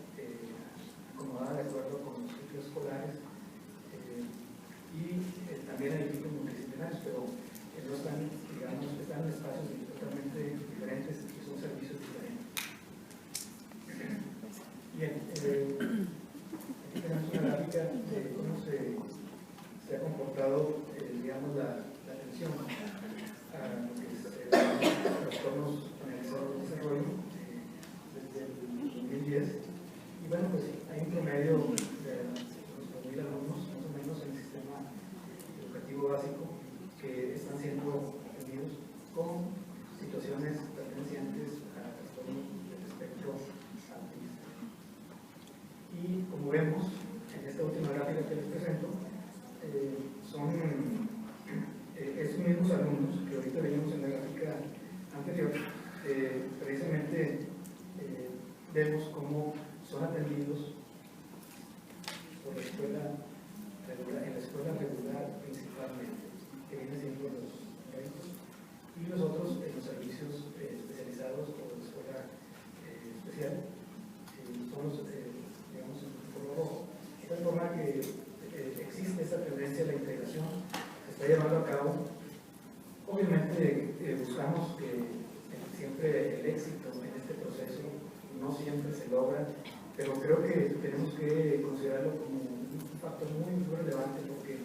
acomodada de acuerdo con los ciclos escolares y también hay equipos multidisciplinarios, pero no están, digamos, están en espacios totalmente diferentes y son servicios diferentes. Bien, aquí tenemos una gráfica de cómo se ha comportado, digamos, la atención a lo que es los trastornos generalizados de desarrollo desde el 2010. realmente vemos cómo son atendidos por la escuela regular, en la escuela regular principalmente, que viene siendo los médicos, y los otros en los servicios especializados o de escuela especial, son los, digamos, el grupo rojo. De tal forma que existe esa tendencia a la integración, se está llevando a cabo. Obviamente buscamos que siempre el éxito en este proceso no siempre se logra, pero creo que tenemos que considerarlo como un factor muy relevante, porque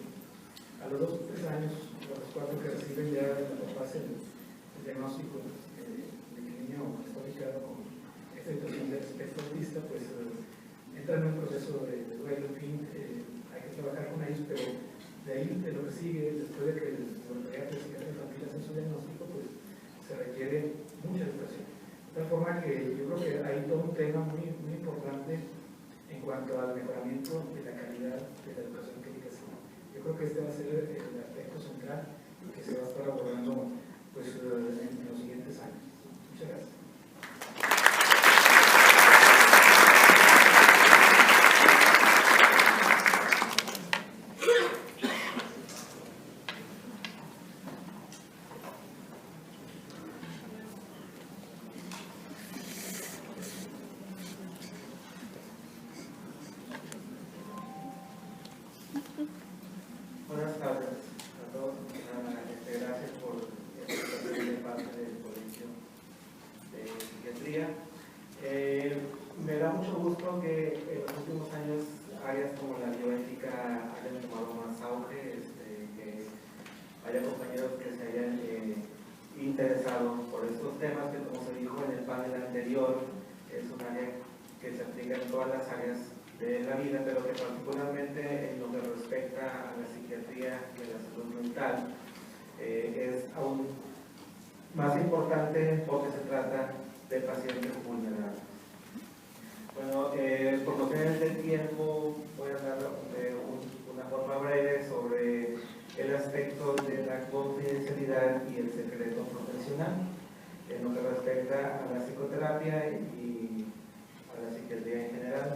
a los 2 o 3 años, a los 4 que reciben ya la fase el diagnóstico de que el niño está ubicado con esta situación de espectro autista, pues entran en un proceso de duelo, en fin, hay que trabajar con ellos, pero de ahí, de lo que sigue, después de que el psiquiatra infantil hace su diagnóstico, pues se requiere mucha educación. De tal forma que yo creo que hay todo un tema muy importante en cuanto al mejoramiento de la calidad de la educación clínica. Yo creo que este va a ser el aspecto central que se va a estar abordando pues, en los siguientes años. Muchas gracias. Buenas tardes a todos. Gracias por ser parte del Colegio de Psiquiatría. Me da mucho gusto que en los últimos años áreas como la bioética hayan tomado más auge, que haya compañeros que se hayan interesado por estos temas, que como se dijo en el panel anterior, es un área que se aplica en todas las áreas de la vida, pero que particularmente en lo que respecta a la psiquiatría y a la salud mental es aún más importante porque se trata de pacientes vulnerables. Bueno, por cuestiones del tiempo voy a dar una forma breve sobre el aspecto de la confidencialidad y el secreto profesional en lo que respecta a la psicoterapia y a la psiquiatría en general.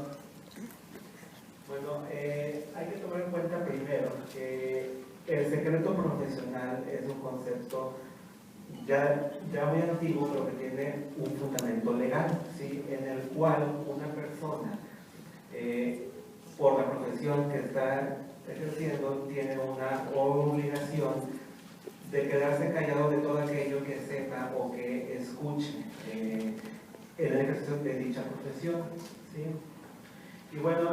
Bueno, hay que tomar en cuenta primero que el secreto profesional es un concepto ya muy antiguo, pero que tiene un fundamento legal, ¿sí? En el cual una persona, por la profesión que está ejerciendo, tiene una obligación de quedarse callado de todo aquello que sepa o que escuche en el ejercicio de dicha profesión, ¿sí? Y bueno,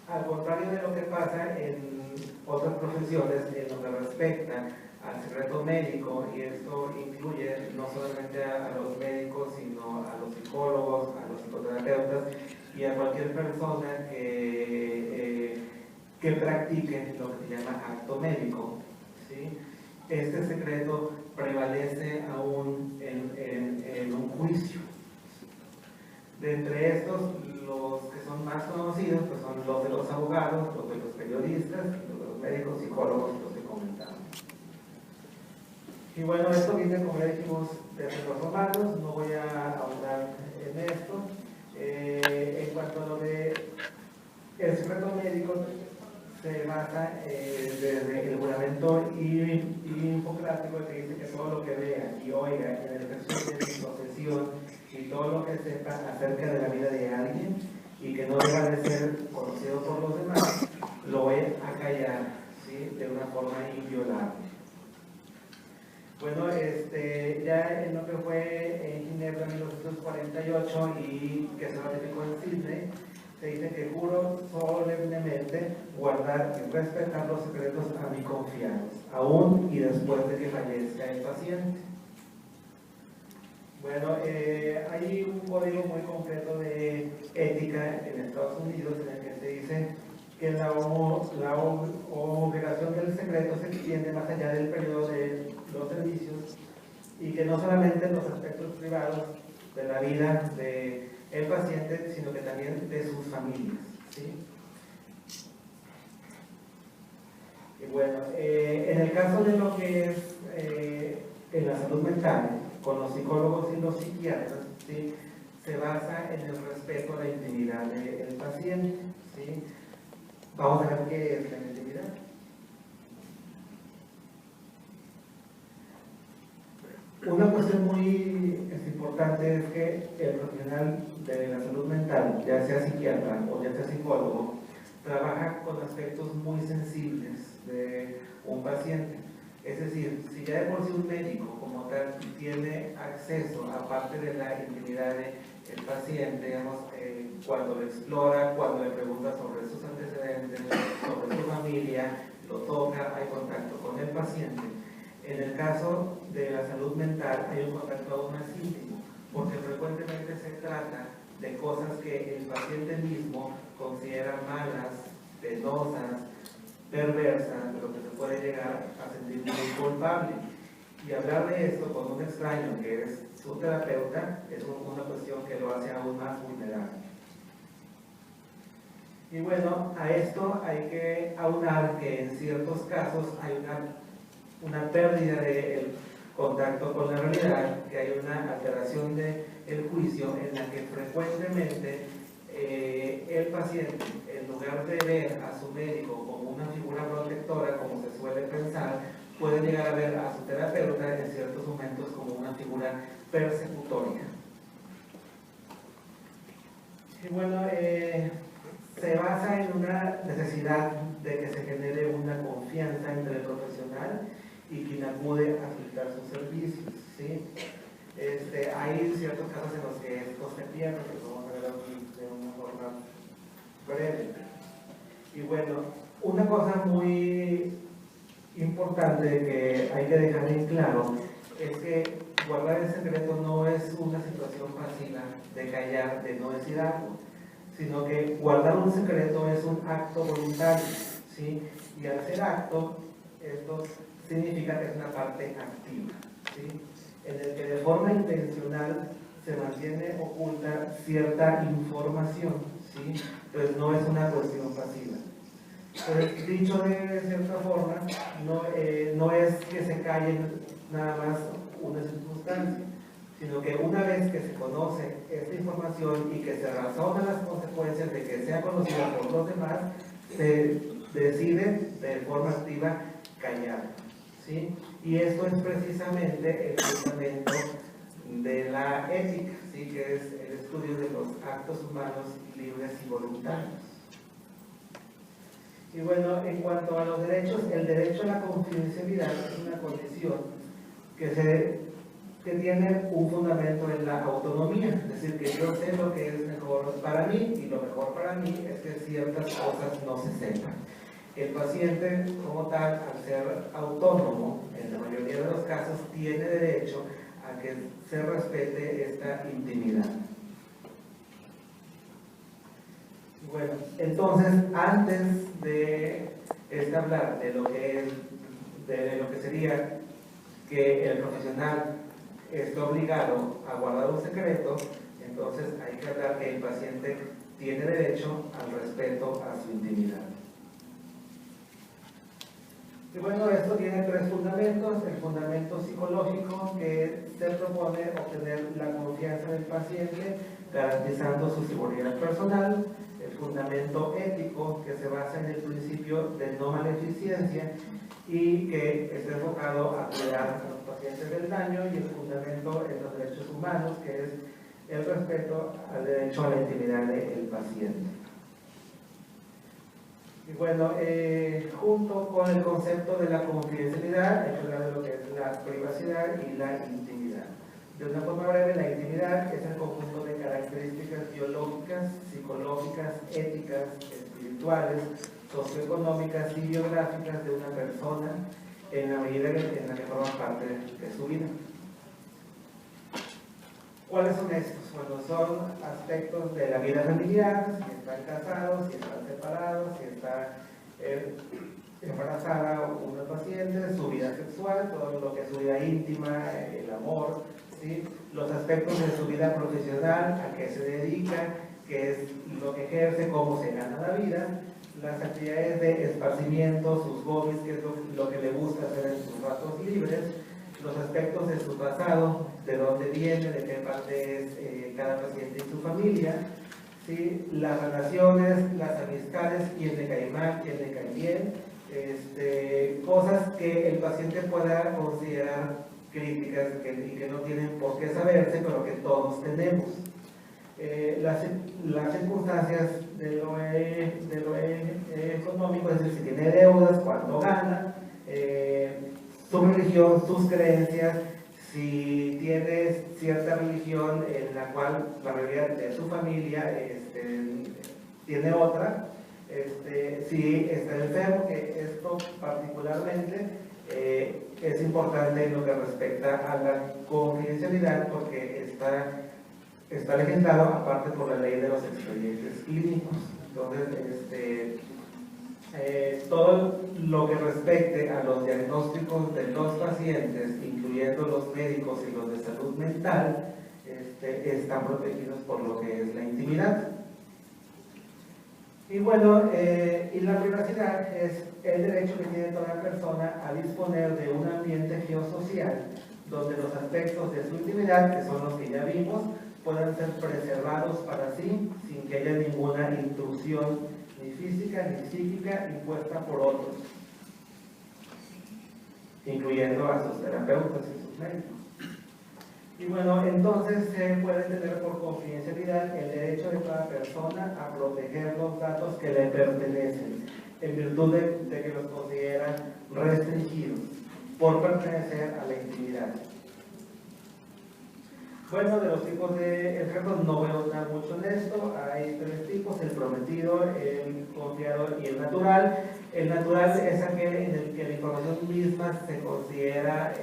al contrario de lo que pasa en otras profesiones en lo que respecta al secreto médico, y esto incluye no solamente a los médicos, sino a los psicólogos, a los psicoterapeutas y a cualquier persona que practique lo que se llama acto médico, ¿sí? Este secreto prevalece aún en un juicio. De entre estos, los que son más conocidos pues son los de los abogados, los de los periodistas, los de los médicos, psicólogos, los que comentamos. Y bueno, esto viene, como ya dijimos, desde los romanos, no voy a ahondar en esto. En cuanto a lo de el secreto médico, se basa desde el juramento hipocrático, que dice que todo lo que vea y oiga en el ejercicio de su profesión y todo lo que sepa acerca de la vida de alguien y que no deba de ser conocido por los demás, lo voy a callar, ¿sí? De una forma inviolable. Bueno, ya en lo que fue en Ginebra en 1948 y que se ratificó en Sydney, se dice que juro solemnemente guardar y respetar los secretos a mí confiados, aún y después de que fallezca el paciente. Bueno, hay un código muy concreto de ética en Estados Unidos en el que se dice que la obligación del secreto se extiende más allá del periodo de los servicios y que no solamente en los aspectos privados de la vida del paciente, sino que también de sus familias, ¿sí? Y bueno, en el caso de lo que es en la salud mental, con los psicólogos y los psiquiatras, ¿sí?, se basa en el respeto a la intimidad del paciente, ¿sí? Vamos a ver qué es la intimidad. Una cuestión muy importante es que el profesional de la salud mental, ya sea psiquiatra o ya sea psicólogo, trabaja con aspectos muy sensibles de un paciente. Es decir, si ya de por sí un médico como tal tiene acceso, aparte de la intimidad del paciente, digamos, cuando lo explora, cuando le pregunta sobre sus antecedentes, sobre su familia, lo toca, hay contacto con el paciente. En el caso de la salud mental hay un contacto aún más íntimo, porque frecuentemente se trata de cosas que el paciente mismo considera malas, penosas, perversas, de lo que se puede llegar a sentir muy culpable. Y hablar de esto con un extraño que es su terapeuta es una cuestión que lo hace aún más vulnerable. Y bueno, a esto hay que aunar que en ciertos casos hay una pérdida del contacto con la realidad, que hay una alteración del juicio en la que frecuentemente el paciente, en lugar de ver a su médico como una figura protectora, como se suele pensar, puede llegar a ver a su terapeuta en ciertos momentos como una figura persecutoria. Y bueno, se basa en una necesidad de que se genere una confianza entre el profesional y quien acude a solicitar sus servicios, ¿sí? Hay ciertos casos en los que esto se pierde, que lo vamos a ver de una forma breve. Y bueno, una cosa muy importante que hay que dejar en claro es que guardar el secreto no es una situación pasiva de callar, de no decir algo, sino que guardar un secreto es un acto voluntario, ¿sí? Y al ser acto, esto significa que es una parte activa, ¿sí?, en el que de forma intencional se mantiene oculta cierta información, ¿sí? Entonces no es una cuestión pasiva. Entonces, dicho de cierta forma, no es que se calle nada más una circunstancia, sino que una vez que se conoce esta información y que se razonan las consecuencias de que sea conocida por los demás, se decide de forma activa callar, ¿sí? Y esto es precisamente el fundamento de la ética, ¿sí?, que es el estudio de los actos humanos libres y voluntarios. Y bueno, en cuanto a los derechos, el derecho a la confidencialidad es una condición que tiene un fundamento en la autonomía, es decir, que yo sé lo que es mejor para mí y lo mejor para mí es que ciertas cosas no se sepan. El paciente, como tal, al ser autónomo, en la mayoría de los casos, tiene derecho a que se respete esta intimidad. Bueno, entonces, antes de hablar de lo que sería que el profesional está obligado a guardar un secreto, entonces hay que hablar que el paciente tiene derecho al respeto a su intimidad. Y bueno, esto tiene tres fundamentos. El fundamento psicológico, que se propone obtener la confianza del paciente garantizando su seguridad personal. El fundamento ético, que se basa en el principio de no maleficencia y que está enfocado a cuidar a los pacientes del daño. Y el fundamento en los derechos humanos, que es el respeto al derecho a la intimidad del paciente. Y bueno, junto con el concepto de la confidencialidad, hay que hablar de lo que es la privacidad y la intimidad. De una forma breve, la intimidad es el conjunto de características biológicas, psicológicas, éticas, espirituales, socioeconómicas y biográficas de una persona en la medida en la que forma parte de su vida. ¿Cuáles son estos? Bueno, son aspectos de la vida familiar, si están casados, si están separados, si está embarazada una paciente, su vida sexual, todo lo que es su vida íntima, el amor, ¿sí?, los aspectos de su vida profesional, a qué se dedica, qué es lo que ejerce, cómo se gana la vida, las actividades de esparcimiento, sus hobbies, qué es lo que le gusta hacer en sus ratos libres, los aspectos de su pasado, de dónde viene, de qué parte es cada paciente y su familia, ¿sí? Las relaciones, las amistades, quién le cae mal, quién le cae bien, cosas que el paciente pueda considerar críticas y que no tienen por qué saberse, pero que todos tenemos. Las circunstancias de lo económico, es decir, si tiene deudas, cuánto gana, su religión, sus creencias, si tiene cierta religión en la cual la mayoría de su familia tiene otra, si está enfermo, que esto particularmente es importante en lo que respecta a la confidencialidad, porque está legislado aparte por la ley de los expedientes clínicos. Entonces, todo lo que respecte a los diagnósticos de los pacientes, incluyendo los médicos y los de salud mental, están protegidos por lo que es la intimidad. Y bueno, y la privacidad es el derecho que tiene toda persona a disponer de un ambiente geosocial donde los aspectos de su intimidad, que son los que ya vimos, puedan ser preservados para sí sin que haya ninguna intrusión ni física ni psíquica impuesta por otros, incluyendo a sus terapeutas y sus médicos. Y bueno, entonces se puede tener por confidencialidad el derecho de cada persona a proteger los datos que le pertenecen, en virtud de que los consideran restringidos, por pertenecer a la intimidad. Bueno, de los tipos de ejemplos no voy a ahondar mucho en esto. Hay tres tipos: el prometido, el confiado y el natural. El natural es aquel en el que la información misma se considera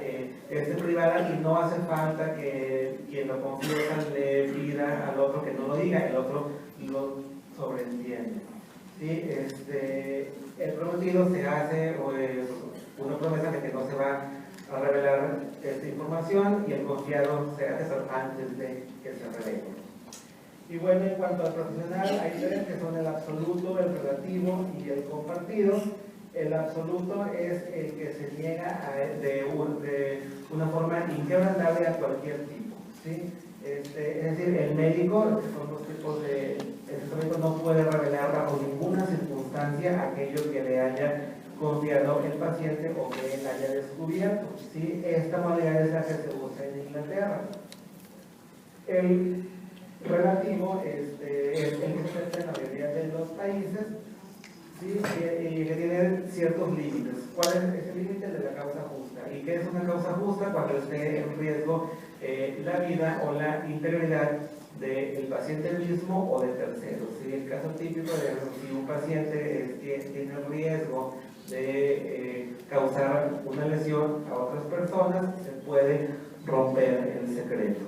privada y no hace falta que quien lo confiesa le pida al otro que no lo diga, el otro lo sobreentiende. ¿Sí? El prometido se hace una promesa de que no se va a revelar esta información, y el confiado se hace antes de que se revele. Y bueno, en cuanto al profesional, hay tres que son el absoluto, el relativo y el compartido. El absoluto es el que se niega de una forma inquebrantable a cualquier tipo, ¿sí? Es decir, el médico, que son los tipos de... El médico no puede revelar bajo ninguna circunstancia aquello que le haya confiado el paciente o que él haya descubierto, ¿sí? Esta modalidad es la que se usa en Inglaterra. El relativo es el que se usa en la mayoría de los países, ¿sí? Y que tiene ciertos límites. ¿Cuál es ese límite? De la causa justa. ¿Y qué es una causa justa? Cuando esté en riesgo la vida o la integridad del paciente mismo o de terceros. ¿Sí? El caso típico de si un paciente tiene riesgo de causar una lesión a otras personas, se puede romper el secreto.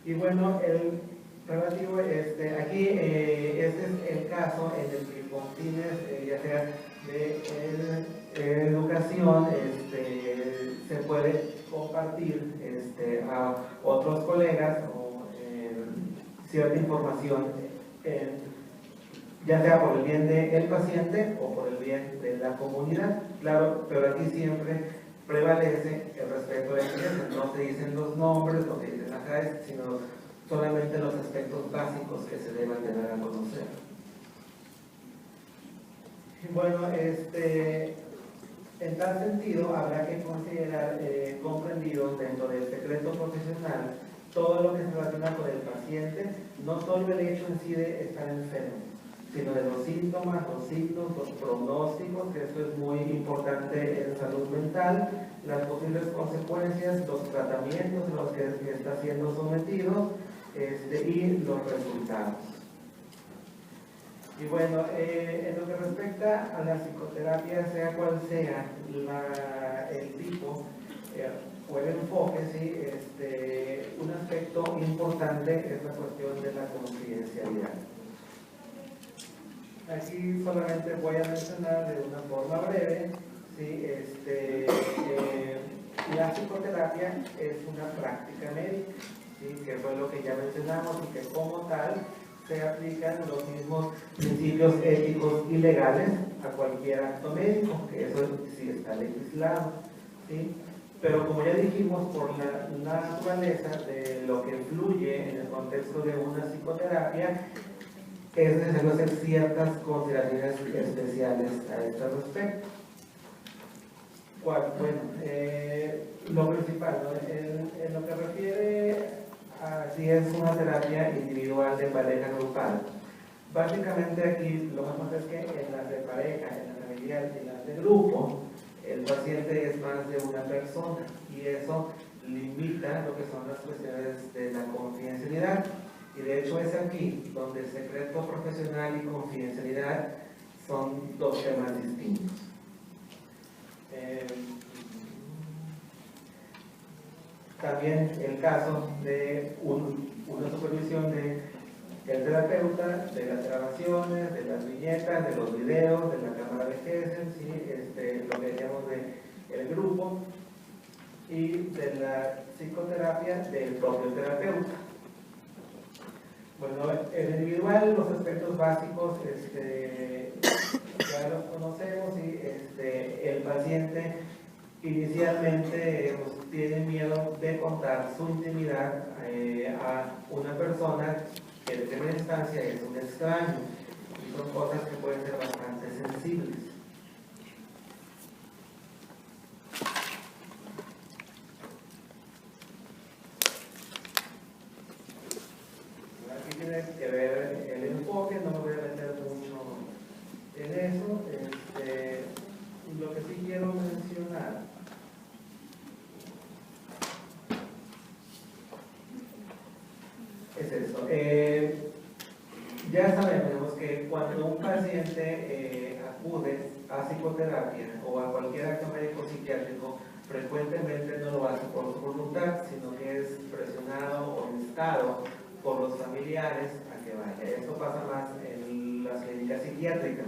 Y bueno, el relativo, aquí este es el caso en el que con fines ya sea de educación se puede compartir a otros colegas o cierta información, ya sea por el bien del paciente o por el bien de la comunidad. Claro, pero aquí siempre prevalece el respeto del cliente. No se dicen los nombres, no se dicen las edades, sino solamente los aspectos básicos que se deben de dar a conocer. Bueno, en tal sentido habrá que considerar comprendidos dentro del secreto profesional todo lo que se relaciona con el paciente, no solo el hecho en sí de estar enfermo, sino de los síntomas, los signos, los pronósticos, que esto es muy importante en salud mental, las posibles consecuencias, los tratamientos a los que está siendo sometido y los resultados. Y bueno, en lo que respecta a la psicoterapia, sea cual sea el tipo o el enfoque, ¿sí? Un aspecto importante es la cuestión de la confidencialidad. Aquí solamente voy a mencionar de una forma breve, ¿sí? La psicoterapia es una práctica médica, ¿sí? Que fue lo que ya mencionamos, y que como tal se aplican los mismos principios éticos y legales a cualquier acto médico, que eso sí está legislado. ¿sí? Pero como ya dijimos, por la naturaleza de lo que fluye en el contexto de una psicoterapia, es necesario hacer ciertas consideraciones especiales a este respecto. Bueno, lo principal, ¿no? En lo que refiere a si es una terapia individual de pareja grupal, básicamente aquí lo más importante es que en las de pareja, en las familiares y en las de grupo, el paciente es más de una persona y eso limita lo que son las cuestiones de la confidencialidad. Y de hecho es aquí donde el secreto profesional y confidencialidad son dos temas distintos. También el caso de una supervisión del terapeuta, de las grabaciones, de las viñetas, de los videos, de la cámara de Gesell, ¿sí? Lo que decíamos del grupo, y de la psicoterapia del propio terapeuta. Bueno, en individual los aspectos básicos ya los conocemos y el paciente inicialmente tiene miedo de contar su intimidad a una persona que de primera instancia es un extraño y son cosas que pueden ser bastante sensibles. Aquí tiene que ver el enfoque, no me voy a meter mucho en eso. Lo que sí quiero mencionar es esto. Ya sabemos que cuando un paciente acude a psicoterapia o a cualquier acto médico psiquiátrico, frecuentemente no lo hace por su voluntad, sino que es presionado o instado por los familiares a que vaya. Esto pasa más en las clínicas psiquiátricas.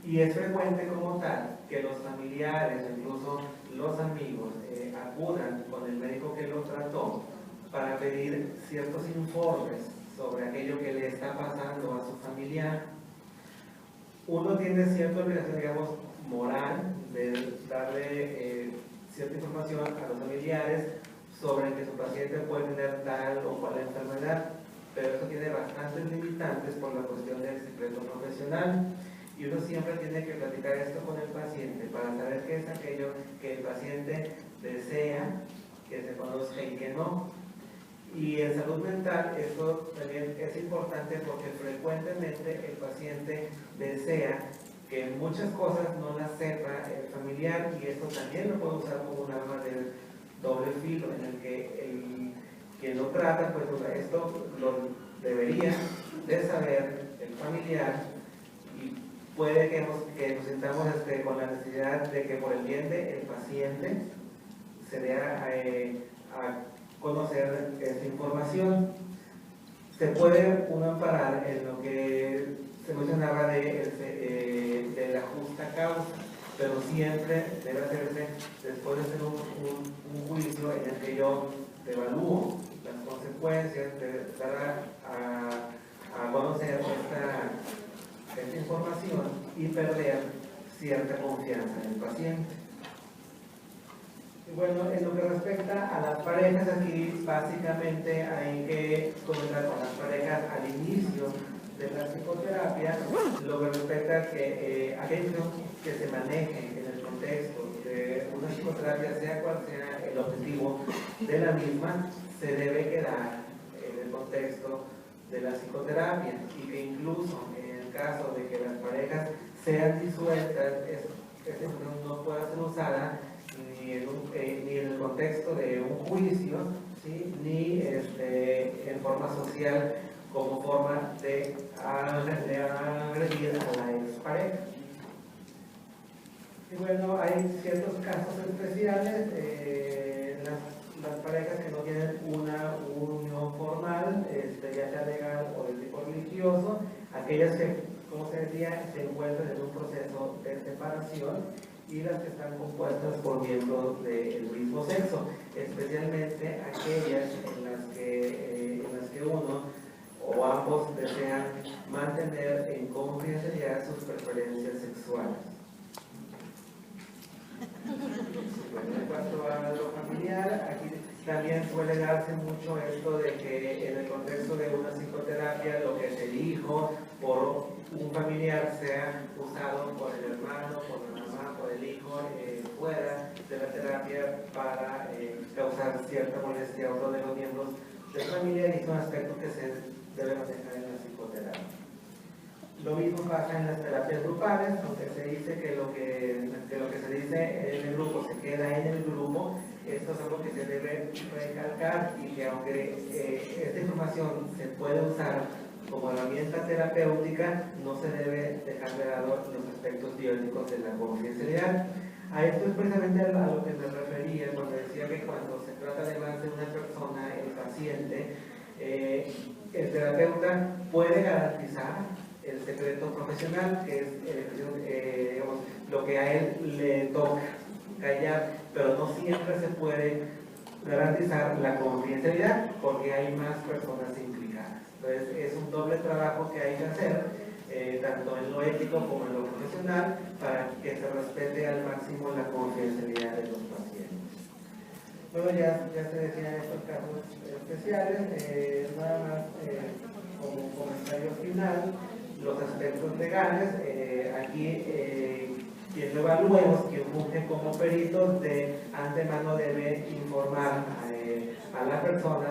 Y es frecuente como tal que los familiares, incluso los amigos, acudan con el médico que lo trató para pedir ciertos informes sobre aquello que le está pasando a su familiar. Uno tiene cierta obligación, digamos, moral de darle cierta información a los familiares sobre que su paciente puede tener tal o cual enfermedad, pero eso tiene bastantes limitantes por la cuestión del secreto profesional. Y uno siempre tiene que platicar esto con el paciente para saber qué es aquello que el paciente desea que se conozca y que no. Y en salud mental esto también es importante porque frecuentemente el paciente desea que muchas cosas no las sepa el familiar y esto también lo puede usar como un arma de doble filo en el que quien lo trata, pues esto lo debería de saber el familiar y puede que nos sintamos con la necesidad de que por el bien del paciente se dé a conocer esta información. Se puede uno amparar en lo que se mencionaba de la justa causa, pero siempre debe hacerse después de hacer un juicio en el que yo evalúo las consecuencias de dar a conocer esta información y perder cierta confianza en el paciente. Y bueno, en lo que respecta a las parejas, aquí básicamente hay que comentar con las parejas al inicio de la psicoterapia, lo que respecta a que aquello que se maneje en el contexto de una psicoterapia, sea cual sea el objetivo de la misma, se debe quedar en el contexto de la psicoterapia y que incluso en el caso de que las parejas sean disueltas, esta información no pueda ser usada ni en el contexto de un juicio, ¿sí? Ni en forma social como forma de agredir a la expareja. Y bueno, hay ciertos casos especiales, las parejas que no tienen una unión formal, ya sea legal o de tipo religioso, aquellas que, como se decía, se encuentran en un proceso de separación, y las que están compuestas por miembros del mismo sexo, especialmente aquellas en las que uno o ambos desean mantener en confidencialidad sus preferencias sexuales. familiar. Aquí también suele darse mucho esto de que en el contexto de una psicoterapia lo que es el hijo por un familiar sea usado por el hermano, por la mamá, por el hijo fuera de la terapia para causar cierta molestia a otro de los miembros de la familia, y son aspectos que se deben manejar en la psicoterapia. Lo mismo pasa en las terapias grupales, donde se dice que lo que se dice en el grupo se queda en el grupo. Esto es algo que se debe recalcar, y que aunque esta información se puede usar como herramienta terapéutica, no se debe dejar de lado los aspectos bioéticos de la confidencialidad. A esto es precisamente a lo que me refería cuando decía que cuando se trata de más de una persona, el paciente, el terapeuta puede garantizar el secreto profesional, que es digamos, lo que a él le toca callar, pero no siempre se puede garantizar la confidencialidad porque hay más personas implicadas. Entonces es un doble trabajo que hay que hacer, tanto en lo ético como en lo profesional, para que se respete al máximo la confidencialidad de los pacientes. Luego ya se decían estos casos especiales, nada más como comentario final, los aspectos legales. Aquí quien lo evaluemos, quien funge como peritos, de antemano debe informar a la persona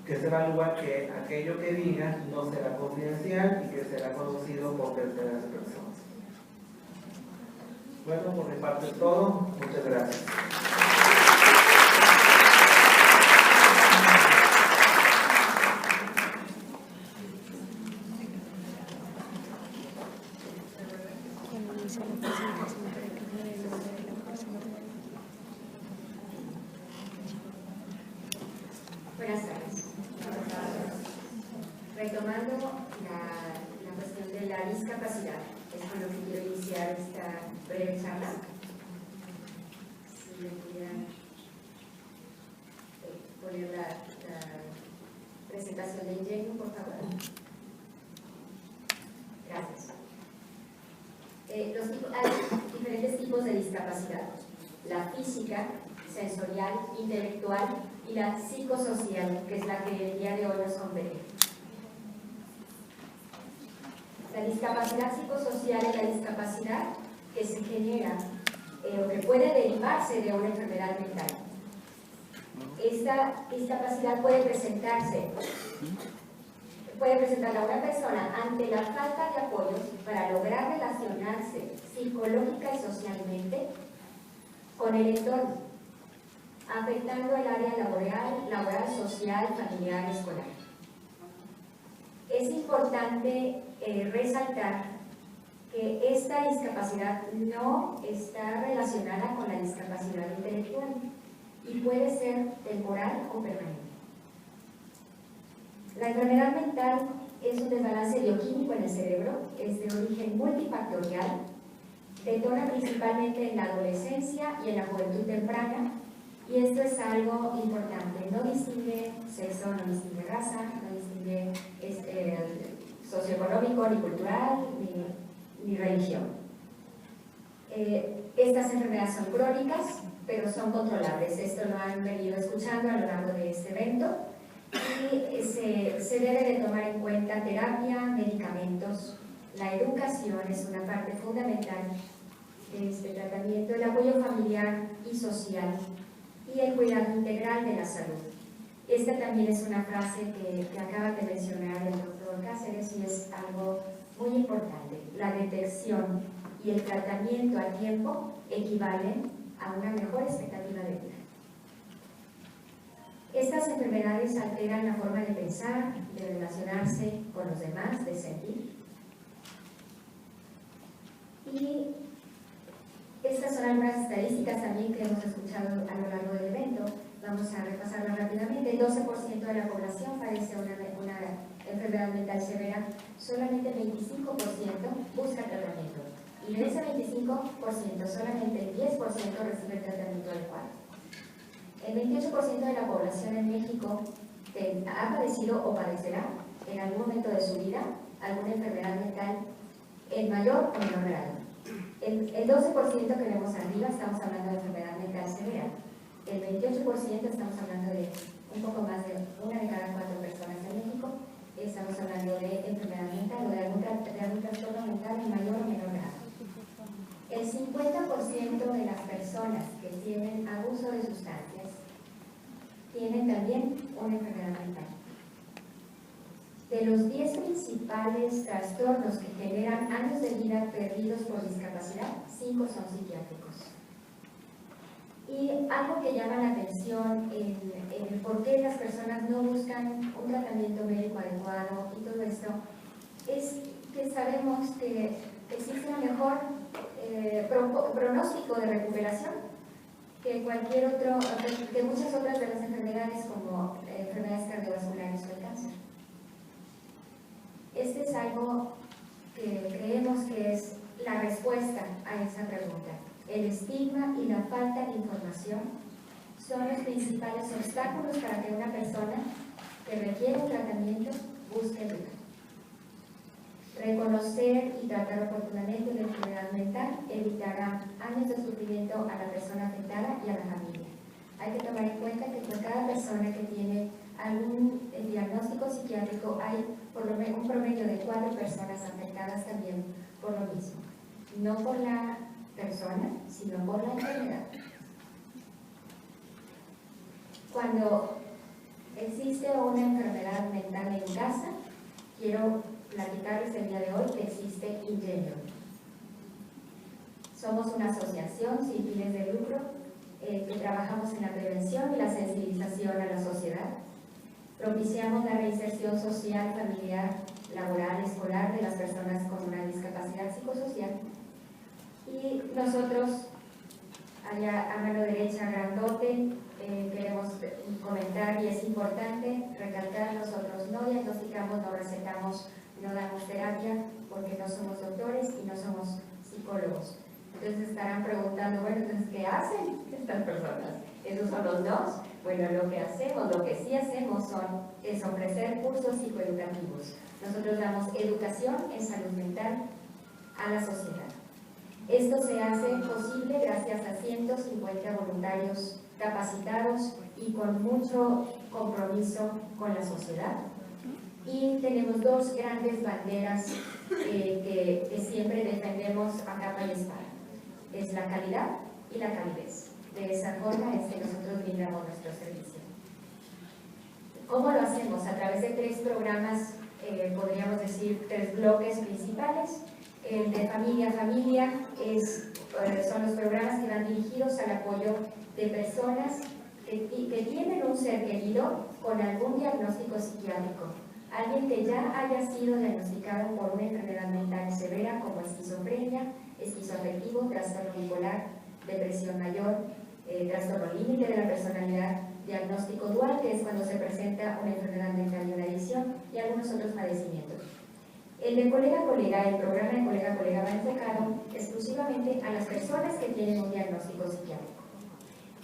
que se evalúa que aquello que diga no será confidencial y que será conocido por terceras personas. Bueno, por mi parte es todo. Muchas gracias. Buenas tardes. Retomando la cuestión de la discapacidad, es con lo que quiero iniciar esta breve charla. Si me pudieran poner la presentación de Ingenio, por favor. Gracias. Hay diferentes tipos de discapacidad: la física, sensorial, intelectual y la psicosocial, que es la que el día de hoy nos compete. La discapacidad psicosocial es la discapacidad que se genera o que puede derivarse de una enfermedad mental. Esta discapacidad puede presentarla a una persona ante la falta de apoyos para lograr relacionarse psicológica y socialmente con el entorno, afectando el área laboral, social, familiar, escolar. Es importante resaltar que esta discapacidad no está relacionada con la discapacidad intelectual y puede ser temporal o permanente. La enfermedad mental es un desbalance bioquímico en el cerebro, es de origen multifactorial, detona principalmente en la adolescencia y en la juventud temprana, y esto es algo importante: no distingue sexo, no distingue raza, no distingue socioeconómico, ni cultural, ni religión. Estas enfermedades son crónicas, pero son controlables. Esto lo han venido escuchando a lo largo de este evento, y se debe de tomar en cuenta terapia, medicamentos. La educación es una parte fundamental de este tratamiento, el apoyo familiar y social y el cuidado integral de la salud. Esta también es una frase que acaba de mencionar el doctor Cáceres, y es algo muy importante. La detección y el tratamiento a tiempo equivalen a una mejor expectativa de vida. Estas enfermedades alteran la forma de pensar, de relacionarse con los demás, de sentir. Y estas son algunas estadísticas también que hemos escuchado a lo largo del evento. Vamos a repasarlas rápidamente. El 12% de la población padece una enfermedad mental severa, solamente el 25% busca tratamiento. Y de ese 25%, solamente el 10% recibe el tratamiento adecuado. El 28% de la población en México ha padecido o padecerá en algún momento de su vida alguna enfermedad mental en mayor o menor grado. El 12% que vemos arriba, estamos hablando de enfermedad mental severa. El 28%, estamos hablando de un poco más de 1 de cada 4 personas en México, estamos hablando de enfermedad mental o de algún trastorno mental en mayor o menor grado. El 50% de las personas que tienen abuso de sustancias tienen también una enfermedad mental. De los 10 principales trastornos que generan años de vida perdidos por discapacidad, 5 son psiquiátricos. Y algo que llama la atención en por qué las personas no buscan un tratamiento médico adecuado y todo esto, es que sabemos que existe un mejor pronóstico de recuperación que cualquier otro, que muchas otras de las enfermedades como enfermedades cardiovasculares o el cáncer. Este es algo que creemos que es la respuesta a esa pregunta. El estigma y la falta de información son los principales obstáculos para que una persona que requiere un tratamiento busque ayuda. Reconocer y tratar oportunamente una enfermedad mental evitará años de sufrimiento a la persona afectada y a la familia. Hay que tomar en cuenta que por cada persona que tiene algún diagnóstico psiquiátrico hay por lo menos un promedio de 4 personas afectadas también por lo mismo. No por la persona, sino por la enfermedad. Cuando existe una enfermedad mental en casa, quiero platicarles el día de hoy que existe Ingenio. Somos una asociación sin fines de lucro que trabajamos en la prevención y la sensibilización a la sociedad. Propiciamos la reinserción social, familiar, laboral, escolar de las personas con una discapacidad psicosocial. Y nosotros, allá a mano derecha, grandote, queremos comentar, y es importante recalcar, nosotros no diagnosticamos, no recetamos, no damos terapia, porque no somos doctores y no somos psicólogos. Entonces estarán preguntando, bueno, entonces, ¿qué hacen estas personas? ¿Esos son los dos? Bueno, lo que hacemos, lo que sí hacemos es ofrecer cursos psicoeducativos. Nosotros damos educación en salud mental a la sociedad. Esto se hace posible gracias a 150 voluntarios capacitados y con mucho compromiso con la sociedad. Y tenemos 2 grandes banderas que siempre defendemos a capa y espada. Es la calidad y la calidez. De esa forma es que nosotros brindamos nuestro servicio. ¿Cómo lo hacemos? A través de 3 programas, podríamos decir 3 bloques principales. El de familia a familia son los programas que van dirigidos al apoyo de personas que tienen un ser querido con algún diagnóstico psiquiátrico. Alguien que ya haya sido diagnosticado por una enfermedad mental severa como esquizofrenia, esquizoafectivo, trastorno bipolar, depresión mayor, trastorno límite de la personalidad, diagnóstico dual, que es cuando se presenta una enfermedad mental y una adicción, y algunos otros padecimientos. El de colega a colega, el programa de colega a colega va enfocado exclusivamente a las personas que tienen un diagnóstico psiquiátrico.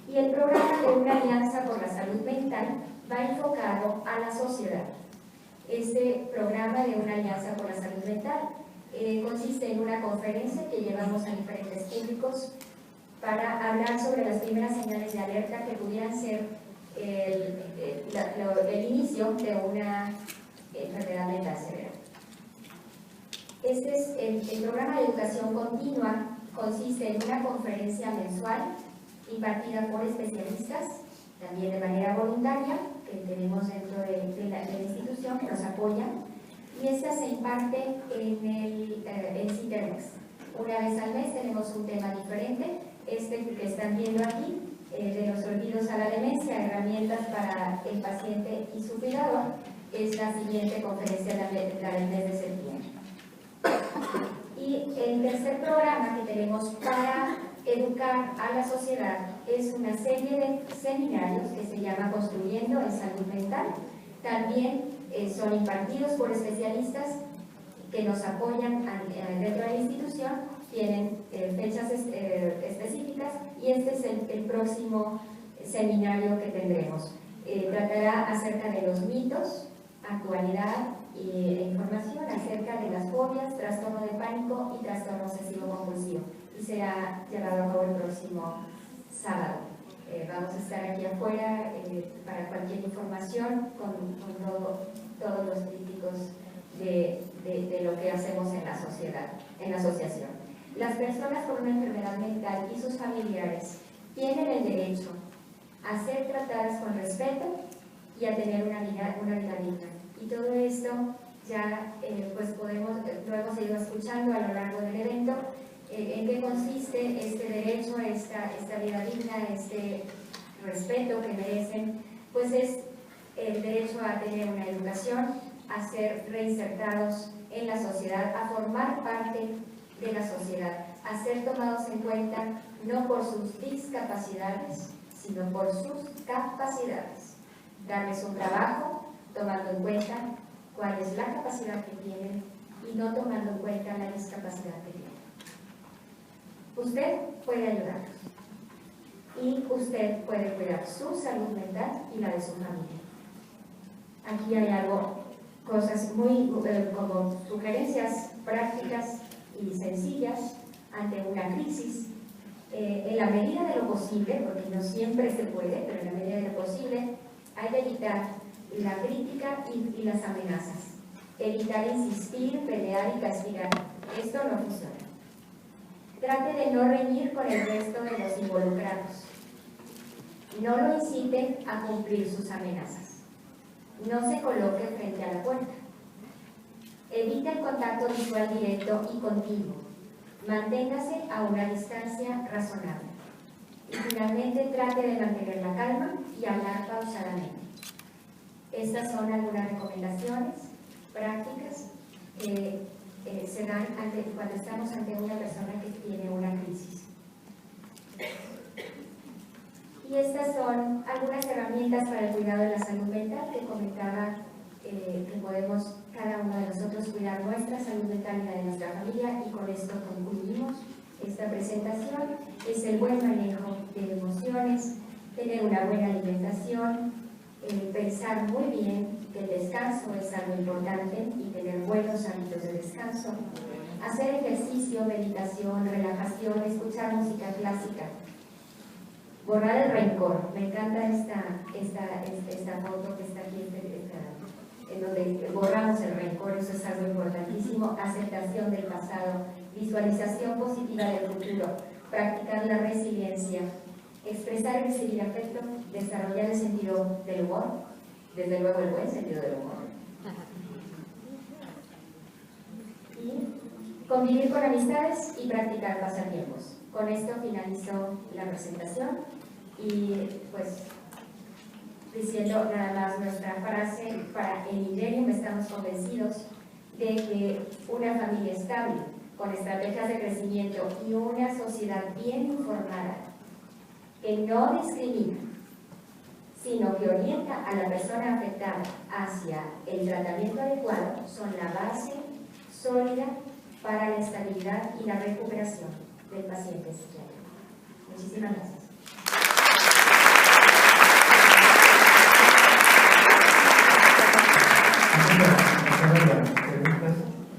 Y el programa de una alianza por la salud mental va enfocado a la sociedad. Este programa de una alianza por la salud mental consiste en una conferencia que llevamos a diferentes públicos para hablar sobre las primeras señales de alerta que pudieran ser el inicio de una enfermedad mental severa. Este es el programa de educación continua, consiste en una conferencia mensual impartida por especialistas, también de manera voluntaria, que tenemos dentro de la institución que nos apoyan, y esta se imparte en Citermex. Una vez al mes tenemos un tema diferente, este que están viendo aquí, de los olvidos a la demencia, herramientas para el paciente y su cuidador, es la siguiente conferencia, la del mes de septiembre. Y el tercer programa que tenemos para educar a la sociedad es una serie de seminarios que se llama Construyendo en Salud Mental. También son impartidos por especialistas que nos apoyan dentro de la institución, tienen fechas específicas, y este es el próximo seminario que tendremos. Tratará acerca de los mitos, actualidad e información acerca de las fobias, trastorno de pánico y trastorno obsesivo compulsivo, y será llevado a cabo el próximo sábado. Vamos a estar aquí afuera para cualquier información con todos los críticos de lo que hacemos en la sociedad, en la asociación. Las personas con una enfermedad mental y sus familiares tienen el derecho a ser tratadas con respeto y a tener una vida digna. Y todo esto ya pues lo hemos ido escuchando a lo largo del evento, en qué consiste este derecho a esta vida digna, este respeto que merecen, pues es el derecho a tener una educación, a ser reinsertados en la sociedad, a formar parte de la sociedad, a ser tomados en cuenta no por sus discapacidades, sino por sus capacidades. Darles un trabajo tomando en cuenta cuál es la capacidad que tienen y no tomando en cuenta la discapacidad que tienen. Usted puede ayudarlos y usted puede cuidar su salud mental y la de su familia. Aquí hay cosas muy como sugerencias prácticas y sencillas ante una crisis. En la medida de lo posible, porque no siempre se puede, pero en la medida de lo posible, hay que evitar la crítica y las amenazas. Evitar insistir, pelear y castigar. Esto no funciona. Trate de no reñir con el resto de los involucrados. No lo incite a cumplir sus amenazas. No se coloque frente a la puerta. Evite el contacto visual directo y continuo. Manténgase a una distancia razonable. Y finalmente trate de mantener la calma y hablar pausadamente. Estas son algunas recomendaciones prácticas que se dan cuando estamos ante una persona que tiene una crisis. Y estas son algunas herramientas para el cuidado de la salud mental que comentaba que podemos cada uno de nosotros cuidar nuestra salud mental y la de nuestra familia, y con esto concluimos esta presentación. Es el buen manejo de emociones, tener una buena alimentación, pensar muy bien que el descanso es algo importante y tener buenos hábitos de descanso, hacer ejercicio, meditación, relajación, escuchar música clásica, borrar el rencor. Me encanta esta foto que está aquí, en donde borramos el rencor. Eso es algo importantísimo. Aceptación del pasado, visualización positiva del futuro, practicar la resiliencia, expresar y recibir afecto, desarrollar el sentido del humor, desde luego el buen sentido del humor, y convivir con amistades y practicar pasatiempos. Con esto finalizo la presentación y pues diciendo nada más nuestra frase: para el Millennium estamos convencidos de que una familia estable, con estrategias de crecimiento y una sociedad bien informada, que no discrimina, sino que orienta a la persona afectada hacia el tratamiento adecuado, son la base sólida para la estabilidad y la recuperación del paciente psiquiátrico. Muchísimas gracias.